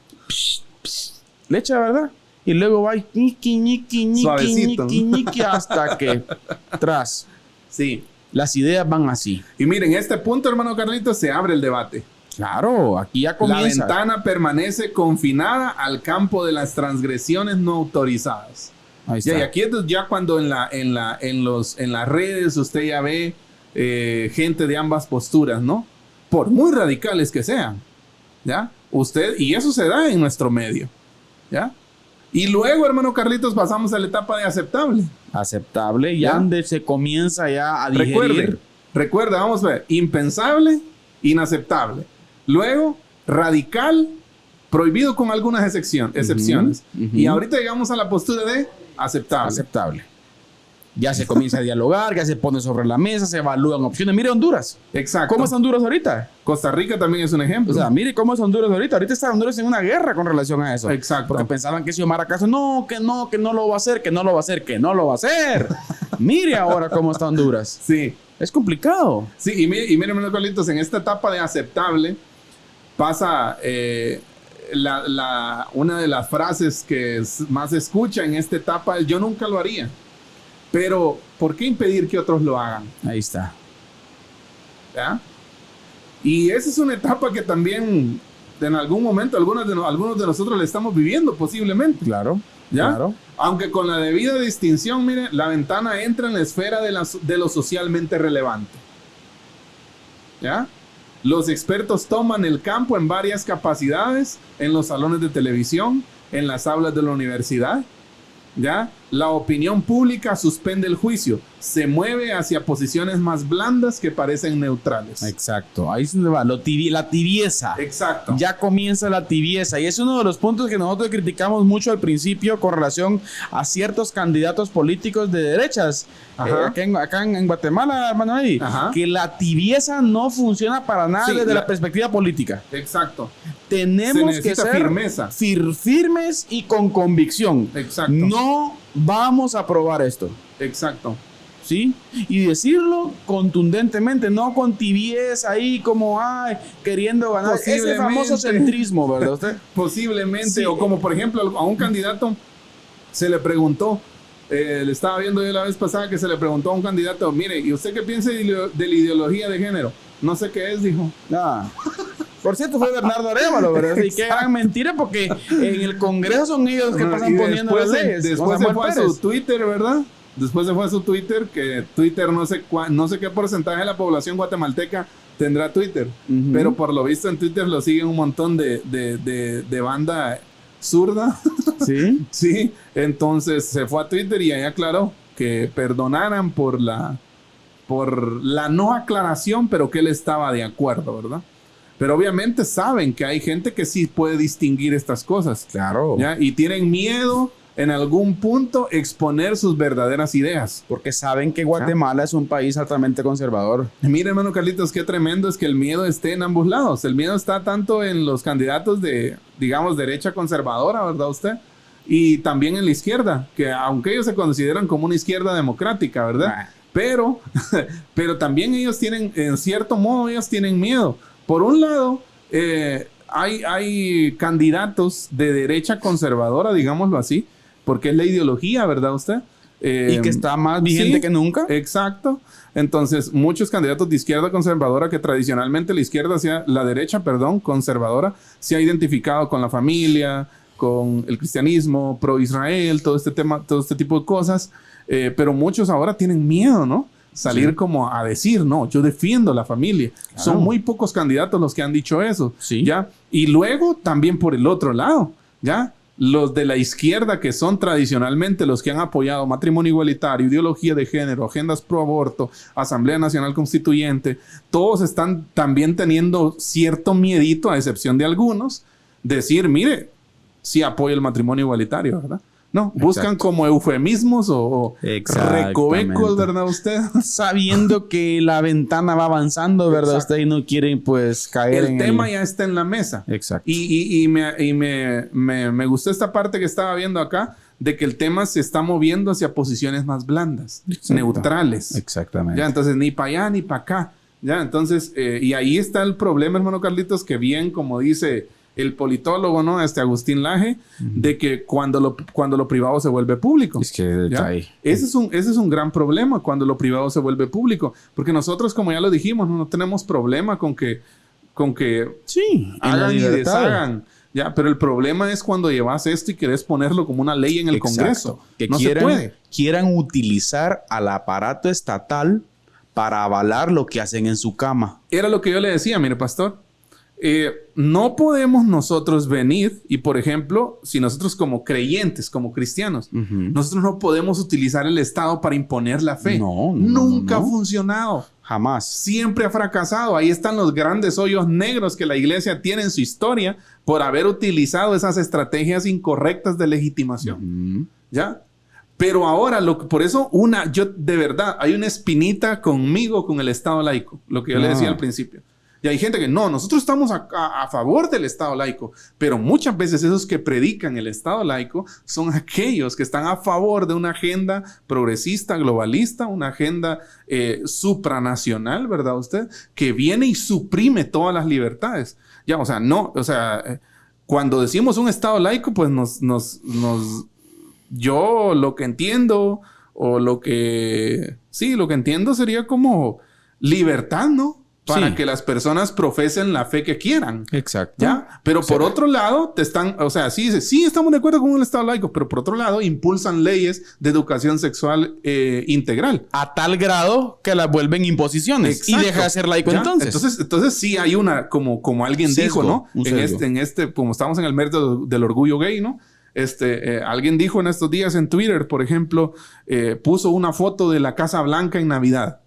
le echa, ¿verdad? Y luego va ñiqui, hasta que tras. Sí. Las ideas van así. Y miren, en este punto, hermano Carlitos, se abre el debate. Claro, aquí ya comienza. La ventana permanece confinada al campo de las transgresiones no autorizadas. Ahí está. Y aquí es ya cuando en las redes usted ya ve gente de ambas posturas, ¿no? Por muy radicales que sean, ¿ya? Y eso se da en nuestro medio, ¿ya? Y luego, hermano Carlitos, pasamos a la etapa de aceptable. Aceptable, ya donde se comienza ya a digerir. Recuerda, vamos a ver, impensable, inaceptable. Luego, radical, prohibido con algunas excepciones. Y ahorita llegamos a la postura de aceptable. Aceptable. Ya se comienza a dialogar, ya se pone sobre la mesa, se evalúan opciones. Mire Honduras. Exacto. ¿Cómo es Honduras ahorita? Costa Rica también es un ejemplo. O sea, mire cómo es Honduras ahorita. Ahorita está Honduras en una guerra con relación a eso. Exacto. Porque pensaban que Xiomara Castro, que no lo va a hacer, que no lo va a hacer. Mire ahora cómo está Honduras. Sí. Es complicado. Sí, y mire, hermano Carlitos, en esta etapa de aceptable pasa una de las frases que más se escucha en esta etapa es: yo nunca lo haría. Pero, ¿por qué impedir que otros lo hagan? Ahí está. ¿Ya? Y esa es una etapa que también en algún momento algunos de nosotros le estamos viviendo posiblemente. Claro. ¿Ya? Claro. Aunque con la debida distinción, mire, la ventana entra en la esfera de lo socialmente relevante. ¿Ya? Los expertos toman el campo en varias capacidades, en los salones de televisión, en las aulas de la universidad. ¿Ya? La opinión pública suspende el juicio, se mueve hacia posiciones más blandas que parecen neutrales. Exacto, ahí es donde va, la tibieza. Exacto. Ya comienza la tibieza y es uno de los puntos que nosotros criticamos mucho al principio con relación a ciertos candidatos políticos de derechas. Acá en Guatemala, hermano Eddie, que la tibieza no funciona para nada desde la perspectiva política. Exacto. Tenemos que ser firmeza. Firmes y con convicción. Exacto. No vamos a aprobar esto. Exacto. ¿sí? Y decirlo contundentemente, no con tibieza ahí como, ay, queriendo ganar. Ese famoso centrismo, ¿verdad usted? Posiblemente. Sí. O como, por ejemplo, a un candidato se le preguntó, le estaba viendo yo la vez pasada que se le preguntó a un candidato, mire, ¿y usted qué piensa de la ideología de género? No sé qué es, dijo. Ah. Por cierto, fue Bernardo Arévalo, ¿verdad? Y qué gran mentira, porque en el Congreso son ellos que pasan poniendo las leyes. Después se fue a su Twitter, ¿verdad? Después se fue a su Twitter, que Twitter no sé qué porcentaje de la población guatemalteca tendrá Twitter. Pero por lo visto en Twitter lo siguen un montón de banda zurda. ¿Sí? Sí, entonces se fue a Twitter y ahí aclaró que perdonaran por la no aclaración, pero que él estaba de acuerdo, ¿verdad? Pero obviamente saben que hay gente que sí puede distinguir estas cosas. Claro. ¿Ya? Y tienen miedo en algún punto exponer sus verdaderas ideas. Porque saben que Guatemala es un país altamente conservador. Mire, hermano Carlitos, qué tremendo es que el miedo esté en ambos lados. El miedo está tanto en los candidatos de, digamos, derecha conservadora, ¿verdad usted? Y también en la izquierda, que aunque ellos se consideran como una izquierda democrática, ¿verdad? Pero también ellos tienen, en cierto modo, ellos tienen miedo. Por un lado, hay candidatos de derecha conservadora, digámoslo así, porque es la ideología, ¿verdad usted? Y que está más vigente sí, que nunca. Exacto. Entonces, muchos candidatos de izquierda conservadora, que tradicionalmente la derecha conservadora, se ha identificado con la familia, con el cristianismo, pro-Israel, todo este tema, todo este tipo de cosas. Pero muchos ahora tienen miedo, ¿no? Salir como a decir, no, yo defiendo la familia. Claro. Son muy pocos candidatos los que han dicho eso. Sí. ¿Ya? Y luego también por el otro lado, ¿ya? Los de la izquierda, que son tradicionalmente los que han apoyado matrimonio igualitario, ideología de género, agendas pro aborto, Asamblea Nacional Constituyente, todos están también teniendo cierto miedito, a excepción de algunos, decir, mire, sí apoyo el matrimonio igualitario, ¿verdad? No, buscan como eufemismos o recovecos, ¿verdad usted? Sabiendo que la ventana va avanzando, ¿verdad? Exacto. Usted y no quieren pues caer el tema ya está en la mesa. Exacto. Y me gustó esta parte que estaba viendo acá, de que el tema se está moviendo hacia posiciones más blandas, neutrales. Exactamente. Ya, entonces ni para allá ni para acá. Ya, entonces, y ahí está el problema, hermano Carlitos, que bien, como dice el politólogo, ¿no? Agustín Laje, de que cuando lo privado se vuelve público. Es que está ahí. Ese es un gran problema cuando lo privado se vuelve público. Porque nosotros, como ya lo dijimos, no tenemos problema con que sí, hagan y deshagan. Ya, pero el problema es cuando llevas esto y querés ponerlo como una ley en el Congreso. Que no se puede. Quieran utilizar al aparato estatal para avalar lo que hacen en su cama. Era lo que yo le decía, mire, pastor. No podemos nosotros venir y, por ejemplo, si nosotros como creyentes, como cristianos, nosotros no podemos utilizar el Estado para imponer la fe. Nunca ha funcionado. Jamás. Siempre ha fracasado. Ahí están los grandes hoyos negros que la iglesia tiene en su historia por haber utilizado esas estrategias incorrectas de legitimación. ¿Ya? Pero ahora, por eso, yo de verdad, hay una espinita conmigo con el Estado laico, lo que yo le decía al principio. Y hay gente que nosotros estamos a favor del Estado laico, pero muchas veces esos que predican el Estado laico son aquellos que están a favor de una agenda progresista, globalista, una agenda supranacional, ¿verdad usted? Que viene y suprime todas las libertades. Ya, cuando decimos un Estado laico, pues yo lo que entiendo, lo que entiendo sería como libertad, ¿no? Para que las personas profesen la fe que quieran. Exacto. ¿Ya? Pero por otro lado, sí estamos de acuerdo con el Estado laico, pero por otro lado, impulsan leyes de educación sexual integral. A tal grado que las vuelven imposiciones. Exacto. Y deja de ser laico. Entonces sí hay una, como alguien dijo, ¿no? Como estamos en el mes del orgullo gay, ¿no? Alguien dijo en estos días en Twitter, por ejemplo, puso una foto de la Casa Blanca en Navidad.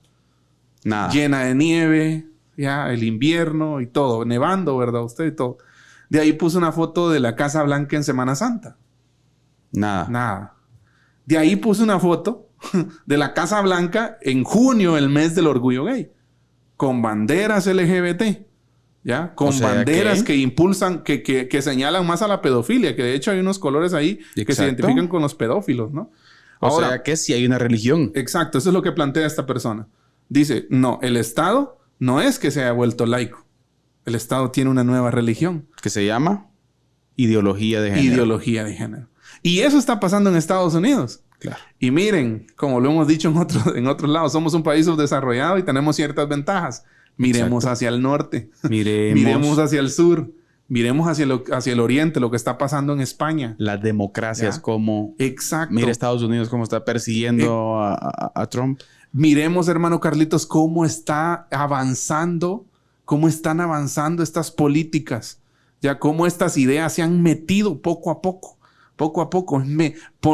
Nada. Llena de nieve, ya, el invierno y todo, nevando, ¿verdad? Usted y todo. De ahí puso una foto de la Casa Blanca en Semana Santa. Nada. De ahí puso una foto de la Casa Blanca en junio, el mes del orgullo gay, con banderas LGBT, ¿ya? Con banderas que impulsan, que señalan más a la pedofilia, que de hecho hay unos colores ahí que se identifican con los pedófilos, ¿no? Ahora, sea que sí hay una religión. Exacto, eso es lo que plantea esta persona. Dice, no, el Estado no es que se haya vuelto laico. El Estado tiene una nueva religión. Que se llama ideología de género. Ideología de género. Y eso está pasando en Estados Unidos. Claro. Y miren, como lo hemos dicho en otros lados, somos un país subdesarrollado y tenemos ciertas ventajas. Miremos hacia el norte. Miremos hacia el sur. Miremos hacia el oriente, lo que está pasando en España. Las democracias, como... Exacto. Mire Estados Unidos cómo está persiguiendo a Trump. Miremos, hermano Carlitos, cómo están avanzando estas políticas. Ya cómo estas ideas se han metido poco a poco. Poco a poco.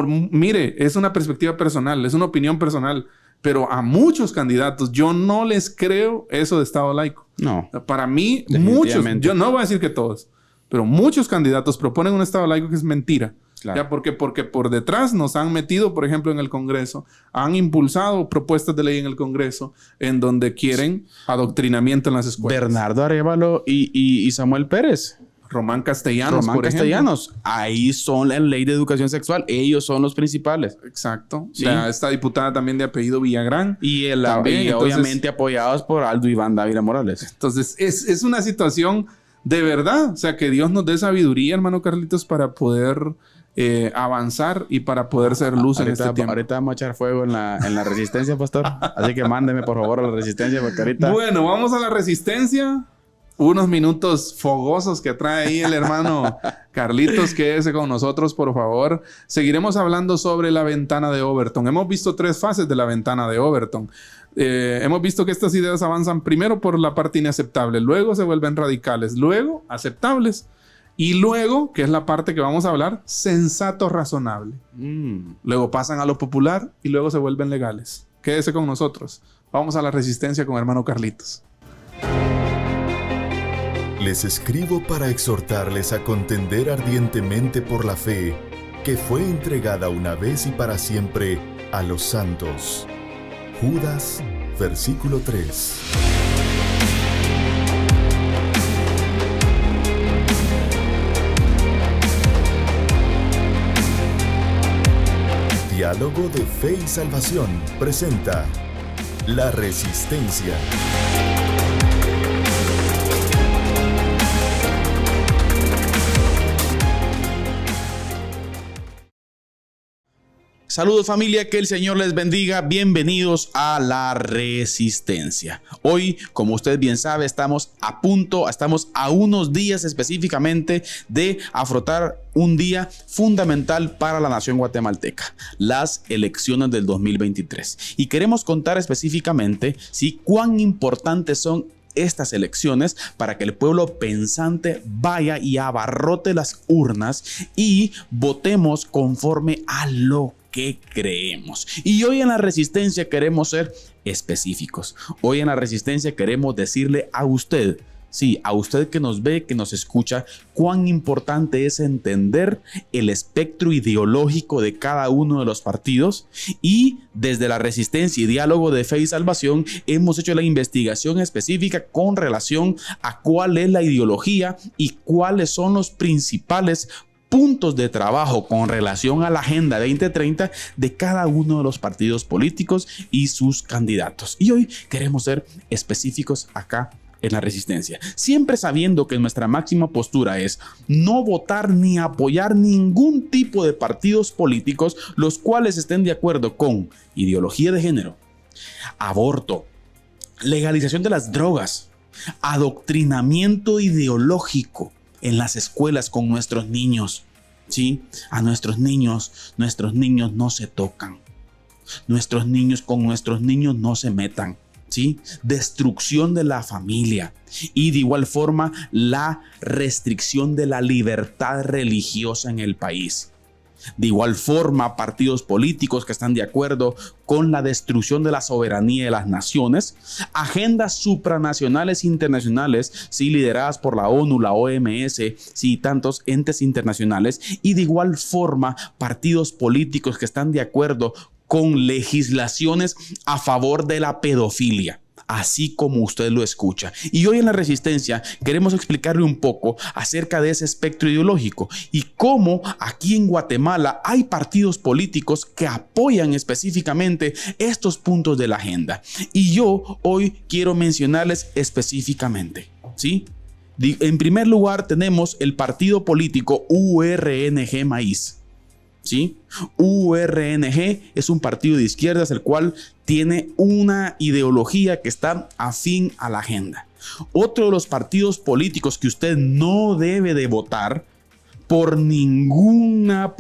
Mire, es una perspectiva personal, es una opinión personal. Pero a muchos candidatos yo no les creo eso de Estado laico. No. Para mí, muchos, yo no voy a decir que todos, pero muchos candidatos proponen un Estado laico que es mentira. Claro. ¿Ya? Porque por detrás nos han metido, por ejemplo, en el Congreso, han impulsado propuestas de ley en el Congreso en donde quieren adoctrinamiento en las escuelas. Bernardo Arévalo y Samuel Pérez. Román Castellanos, por ejemplo. Ahí son la ley de educación sexual. Ellos son los principales. Exacto. Sí. Esta diputada también de apellido Villagrán. Y obviamente apoyados por Aldo Iván Dávila Morales. Entonces, es una situación de verdad. O sea, que Dios nos dé sabiduría, hermano Carlitos, para poder avanzar y para poder ser luz en este tiempo. Ahorita vamos a echar fuego en la resistencia, pastor. Así que mándeme, por favor, a la resistencia, porque ahorita... Bueno, vamos a la resistencia. Unos minutos fogosos que trae ahí el hermano Carlitos. Quédese con nosotros, por favor. Seguiremos hablando sobre la ventana de Overton. Hemos visto 3 fases de la ventana de Overton. Hemos visto que estas ideas avanzan primero por la parte inaceptable, luego se vuelven radicales, luego aceptables y luego, que es la parte que vamos a hablar, sensato razonable. Luego pasan a lo popular y luego se vuelven legales. Quédese con nosotros. Vamos a la resistencia con hermano Carlitos. Les escribo para exhortarles a contender ardientemente por la fe que fue entregada una vez y para siempre a los santos. Judas, versículo 3. Diálogo de Fe y Salvación presenta La Resistencia. Saludos familia, que el Señor les bendiga. Bienvenidos a La Resistencia. Hoy, como usted bien sabe, estamos a unos días específicamente de afrontar un día fundamental para la nación guatemalteca, las elecciones del 2023. Y queremos contar específicamente cuán importantes son estas elecciones para que el pueblo pensante vaya y abarrote las urnas y votemos conforme a lo que creemos. Y hoy en la Resistencia queremos ser específicos. Hoy en la Resistencia queremos decirle a usted, a usted que nos ve, que nos escucha, cuán importante es entender el espectro ideológico de cada uno de los partidos. Y desde la Resistencia y Diálogo de Fe y Salvación hemos hecho la investigación específica con relación a cuál es la ideología y cuáles son los principales puntos de trabajo con relación a la Agenda 2030 de cada uno de los partidos políticos y sus candidatos. Y hoy queremos ser específicos acá en la Resistencia, siempre sabiendo que nuestra máxima postura es no votar ni apoyar ningún tipo de partidos políticos los cuales estén de acuerdo con ideología de género, aborto, legalización de las drogas, adoctrinamiento ideológico en las escuelas con nuestros niños. A nuestros niños no se tocan. Con nuestros niños no se metan. Destrucción de la familia y de igual forma la restricción de la libertad religiosa en el país. De igual forma, partidos políticos que están de acuerdo con la destrucción de la soberanía de las naciones, agendas supranacionales internacionales, lideradas por la ONU, la OMS, y tantos entes internacionales, y de igual forma, partidos políticos que están de acuerdo con legislaciones a favor de la pedofilia, así como usted lo escucha. Y hoy en La Resistencia queremos explicarle un poco acerca de ese espectro ideológico y cómo aquí en Guatemala hay partidos políticos que apoyan específicamente estos puntos de la agenda. Y yo hoy quiero mencionarles específicamente, ¿sí? En primer lugar tenemos el partido político URNG Maíz. ¿Sí? URNG es un partido de izquierdas el cual tiene una ideología que está afín a la agenda. Otro de los partidos políticos que usted no debe de votar por ninguna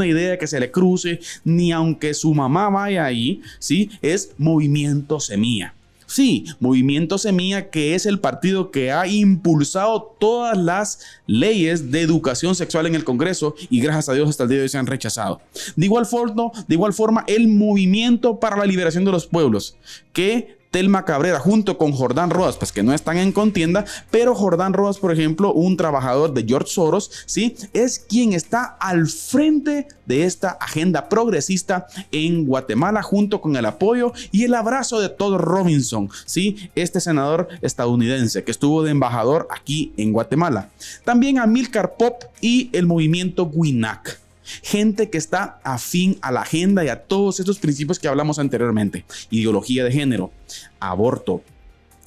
idea que se le cruce, ni aunque su mamá vaya ahí, ¿sí? Es Movimiento Semilla. Sí, Movimiento Semilla, que es el partido que ha impulsado todas las leyes de educación sexual en el Congreso y gracias a Dios hasta el día de hoy se han rechazado. De igual forma, el Movimiento para la Liberación de los Pueblos, que Telma Cabrera junto con Jordán Rodas, pues que no están en contienda, pero Jordán Rodas, por ejemplo, un trabajador de George Soros, ¿sí? Es quien está al frente de esta agenda progresista en Guatemala junto con el apoyo y el abrazo de Todd Robinson, ¿sí? Este senador estadounidense que estuvo de embajador aquí en Guatemala. También Amílcar Pop y el movimiento WINAC. Gente que está afín a la agenda y a todos estos principios que hablamos anteriormente. Ideología de género, aborto,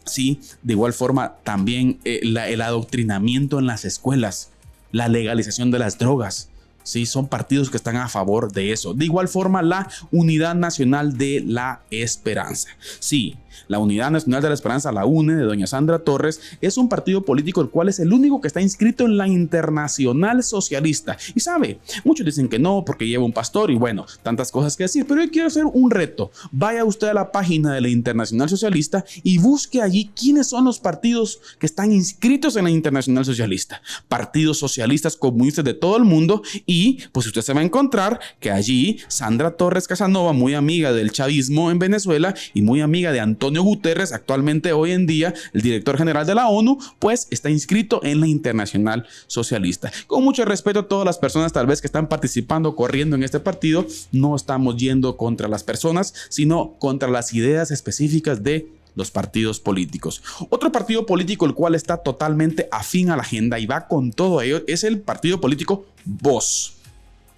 ¿sí? De igual forma también el adoctrinamiento en las escuelas, la legalización de las drogas, ¿sí? Son partidos que están a favor de eso. De igual forma la Unidad Nacional de la Esperanza. Sí, la Unidad Nacional de la Esperanza, la UNE, de doña Sandra Torres, es un partido político el cual es el único que está inscrito en la Internacional Socialista. Y sabe, muchos dicen que no porque lleva un pastor y bueno, tantas cosas que decir, pero yo quiero hacer un reto. Vaya usted a la página de la Internacional Socialista y busque allí quiénes son los partidos que están inscritos en la Internacional Socialista. Partidos socialistas comunistas de todo el mundo y pues usted se va a encontrar que allí Sandra Torres Casanova, muy amiga del chavismo en Venezuela y muy amiga de Antonio Guterres, actualmente hoy en día el director general de la ONU, pues está inscrito en la Internacional Socialista. Con mucho respeto a todas las personas tal vez que están participando, corriendo en este partido, no estamos yendo contra las personas, sino contra las ideas específicas de los partidos políticos. Otro partido político el cual está totalmente afín a la agenda y va con todo ello es el partido político VOZ.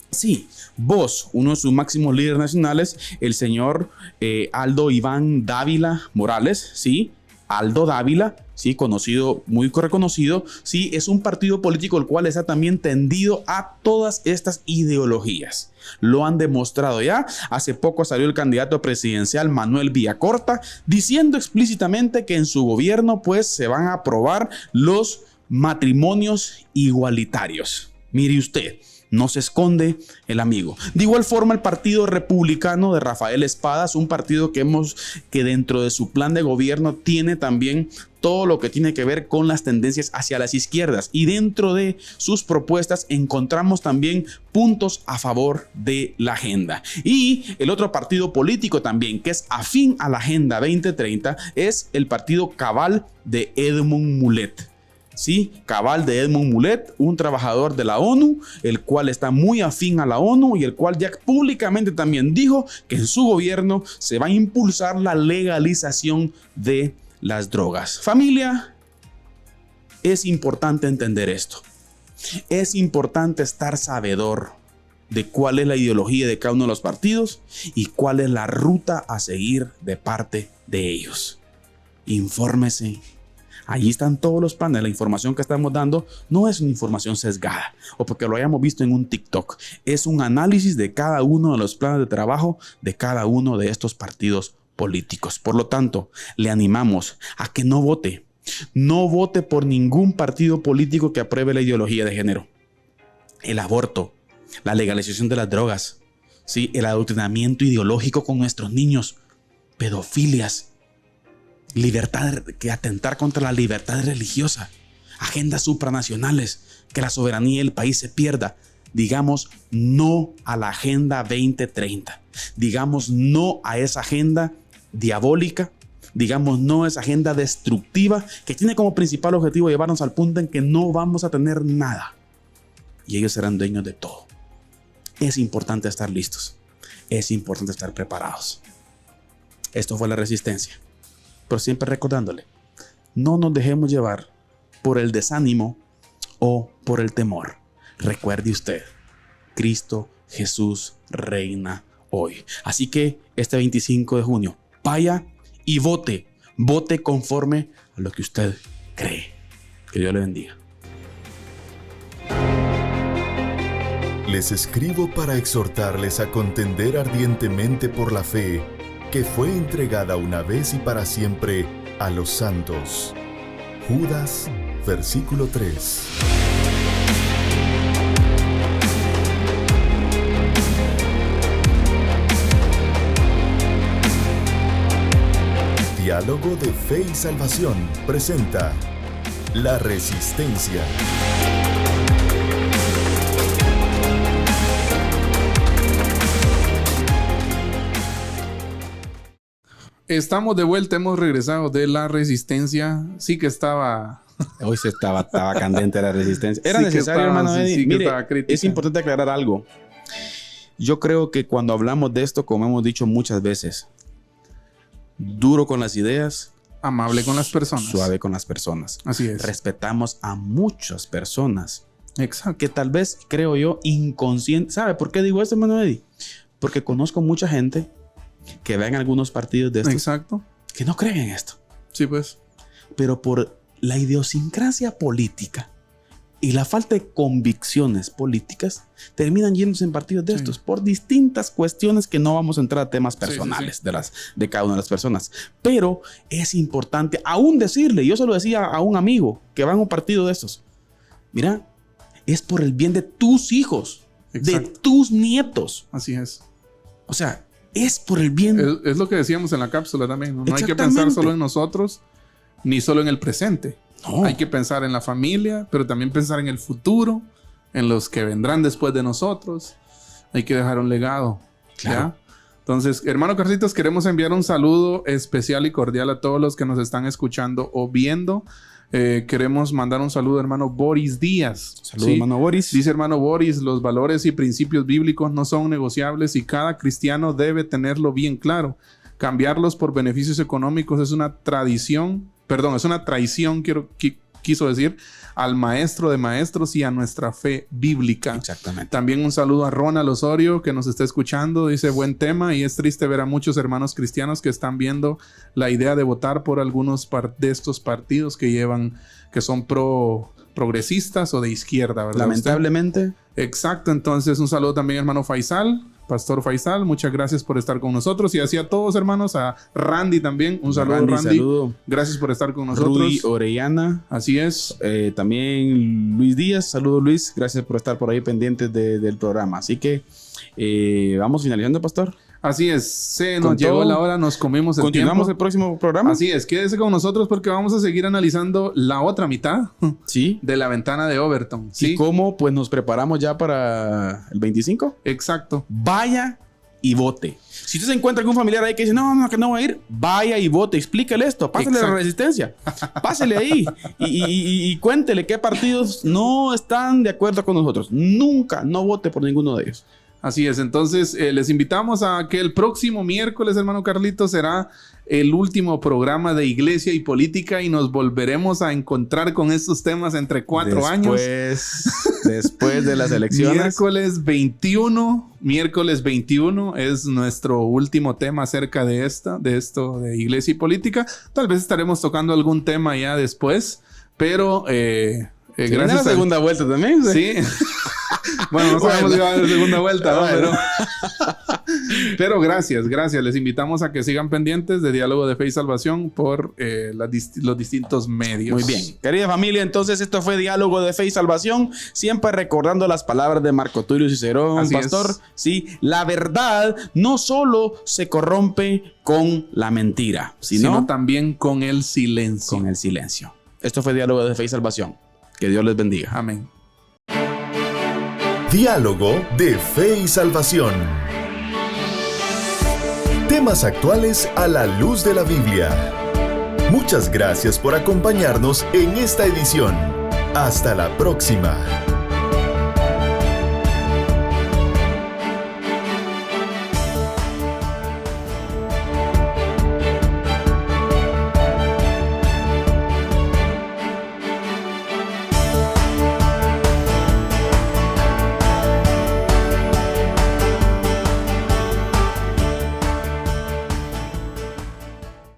Sí, VOZ, uno de sus máximos líderes nacionales, el señor Aldo Iván Dávila Morales, ¿sí? Aldo Dávila, sí, conocido, muy reconocido, sí, es un partido político el cual está también tendido a todas estas ideologías. Lo han demostrado ya. Hace poco salió el candidato presidencial Manuel Villacorta diciendo explícitamente que en su gobierno pues se van a aprobar los matrimonios igualitarios. Mire usted. No se esconde el amigo. De igual forma, el Partido Republicano de Rafael Espadas, un partido que dentro de su plan de gobierno tiene también todo lo que tiene que ver con las tendencias hacia las izquierdas. Y dentro de sus propuestas encontramos también puntos a favor de la agenda. Y el otro partido político también que es afín a la Agenda 2030 es el Partido Cabal de Edmund Mulet. Sí, Cabal de Edmund Mulet, un trabajador de la ONU, el cual está muy afín a la ONU y el cual ya públicamente también dijo que en su gobierno se va a impulsar la legalización de las drogas. Familia, es importante entender esto. Es importante estar sabedor de cuál es la ideología de cada uno de los partidos y cuál es la ruta a seguir de parte de ellos. Infórmese. Allí están todos los planes. La información que estamos dando no es una información sesgada o porque lo hayamos visto en un TikTok. Es un análisis de cada uno de los planes de trabajo de cada uno de estos partidos políticos. Por lo tanto, le animamos a que no vote. No vote por ningún partido político que apruebe la ideología de género. El aborto, la legalización de las drogas, ¿sí? El adoctrinamiento ideológico con nuestros niños, pedofilias, libertad, que atentar contra la libertad religiosa, agendas supranacionales, que la soberanía del país se pierda. Digamos no a la Agenda 2030. Digamos no a esa agenda diabólica. Digamos no a esa agenda destructiva que tiene como principal objetivo llevarnos al punto en que no vamos a tener nada. Y ellos serán dueños de todo. Es importante estar listos. Es importante estar preparados. Esto fue La Resistencia. pero siempre recordándole, no nos dejemos llevar por el desánimo o por el temor. Recuerde usted, Cristo Jesús reina hoy. Así que este 25 de junio, vaya y vote. Vote conforme a lo que usted cree. Que Dios le bendiga. Les escribo para exhortarles a contender ardientemente por la fe que fue entregada una vez y para siempre a los santos. Judas, versículo 3. Diálogo de Fe y Salvación presenta La Resistencia. Estamos de vuelta, hemos regresado de La Resistencia. Sí que estaba... Hoy estaba candente la resistencia. Era Sí que necesario, estaba, hermano sí, Eddie. sí que Mire, estaba crítica. es importante aclarar algo. Yo creo que cuando hablamos de esto, como hemos dicho muchas veces, duro con las ideas, Amable con las personas. suave con las personas. Así es. Respetamos a muchas personas Exacto. que tal vez, creo yo, inconsciente. ¿Sabe por qué digo esto, hermano Eddie? Porque conozco mucha gente que ve en algunos partidos de estos Exacto. que no creen en esto. Sí, pues. Pero por la idiosincrasia política y la falta de convicciones políticas, terminan yéndose en partidos de estos por distintas cuestiones que no vamos a entrar a temas personales de cada una de las personas. Pero es importante aún decirle, yo se lo decía a un amigo que va a un partido de estos, mira, es por el bien de tus hijos, de Exacto. tus nietos. Así es. O sea, es por el bien. Es lo que decíamos en la cápsula también. No hay que Exactamente. pensar solo en nosotros, ni solo en el presente. No. Hay que pensar en la familia, pero también pensar en el futuro, en los que vendrán después de nosotros. Hay que dejar un legado. Claro. ¿Ya? Entonces, hermano Carlitos, queremos enviar un saludo especial y cordial a todos los que nos están escuchando o viendo. Queremos mandar un saludo, hermano Boris Díaz. Saludos, hermano Boris. Dice hermano Boris, los valores y principios bíblicos no son negociables y cada cristiano debe tenerlo bien claro. Cambiarlos por beneficios económicos es una traición, quiso decir, al maestro de maestros y a nuestra fe bíblica. Exactamente. También un saludo a Ronald Osorio que nos está escuchando. Dice, buen tema, y es triste ver a muchos hermanos cristianos que están viendo la idea de votar por algunos de estos partidos que son progresistas o de izquierda, ¿verdad? Lamentablemente. Exacto, entonces un saludo también hermano Faisal, Pastor Faisal, muchas gracias por estar con nosotros, y así a todos hermanos, a Randy también, un saludo Randy, saludo. Gracias por estar con nosotros. Rudy Orellana. Así es. También Luis Díaz, saludo Luis, gracias por estar por ahí pendientes del programa. Así que vamos finalizando, Pastor. Así es, nos llegó la hora, nos comimos el tiempo. ¿Continuamos el próximo programa? Así es, quédese con nosotros porque vamos a seguir analizando la otra mitad Sí. de la ventana de Overton. ¿Sí? ¿Y cómo pues nos preparamos ya para el 25? Exacto. Vaya y vote. Si usted se encuentra algún familiar ahí que dice, no, que no va a ir, vaya y vote, explíquele esto, pásele la resistencia, pásele ahí y cuéntele qué partidos no están de acuerdo con nosotros. Nunca, no vote por ninguno de ellos. Así es, entonces les invitamos a que el próximo miércoles, hermano Carlitos, será el último programa de Iglesia y Política y nos volveremos a encontrar con estos temas entre 4 años. Después de las elecciones. Miércoles 21 es nuestro último tema acerca de esto de Iglesia y Política. Tal vez estaremos tocando algún tema ya después, pero gracias a la segunda vuelta también. Sí. Bueno, no sabemos si va a haber segunda vuelta, ¿no? Pero gracias. Les invitamos a que sigan pendientes de Diálogo de Fe y Salvación por los distintos medios. Muy bien. Querida familia, entonces esto fue Diálogo de Fe y Salvación. Siempre recordando las palabras de Marco Tulio Cicerón, Así pastor. es. Sí, la verdad no solo se corrompe con la mentira, sino también con el silencio. Con el silencio. Esto fue Diálogo de Fe y Salvación. Que Dios les bendiga. Amén. Diálogo de Fe y Salvación. Temas actuales a la luz de la Biblia. Muchas gracias por acompañarnos en esta edición. Hasta la próxima.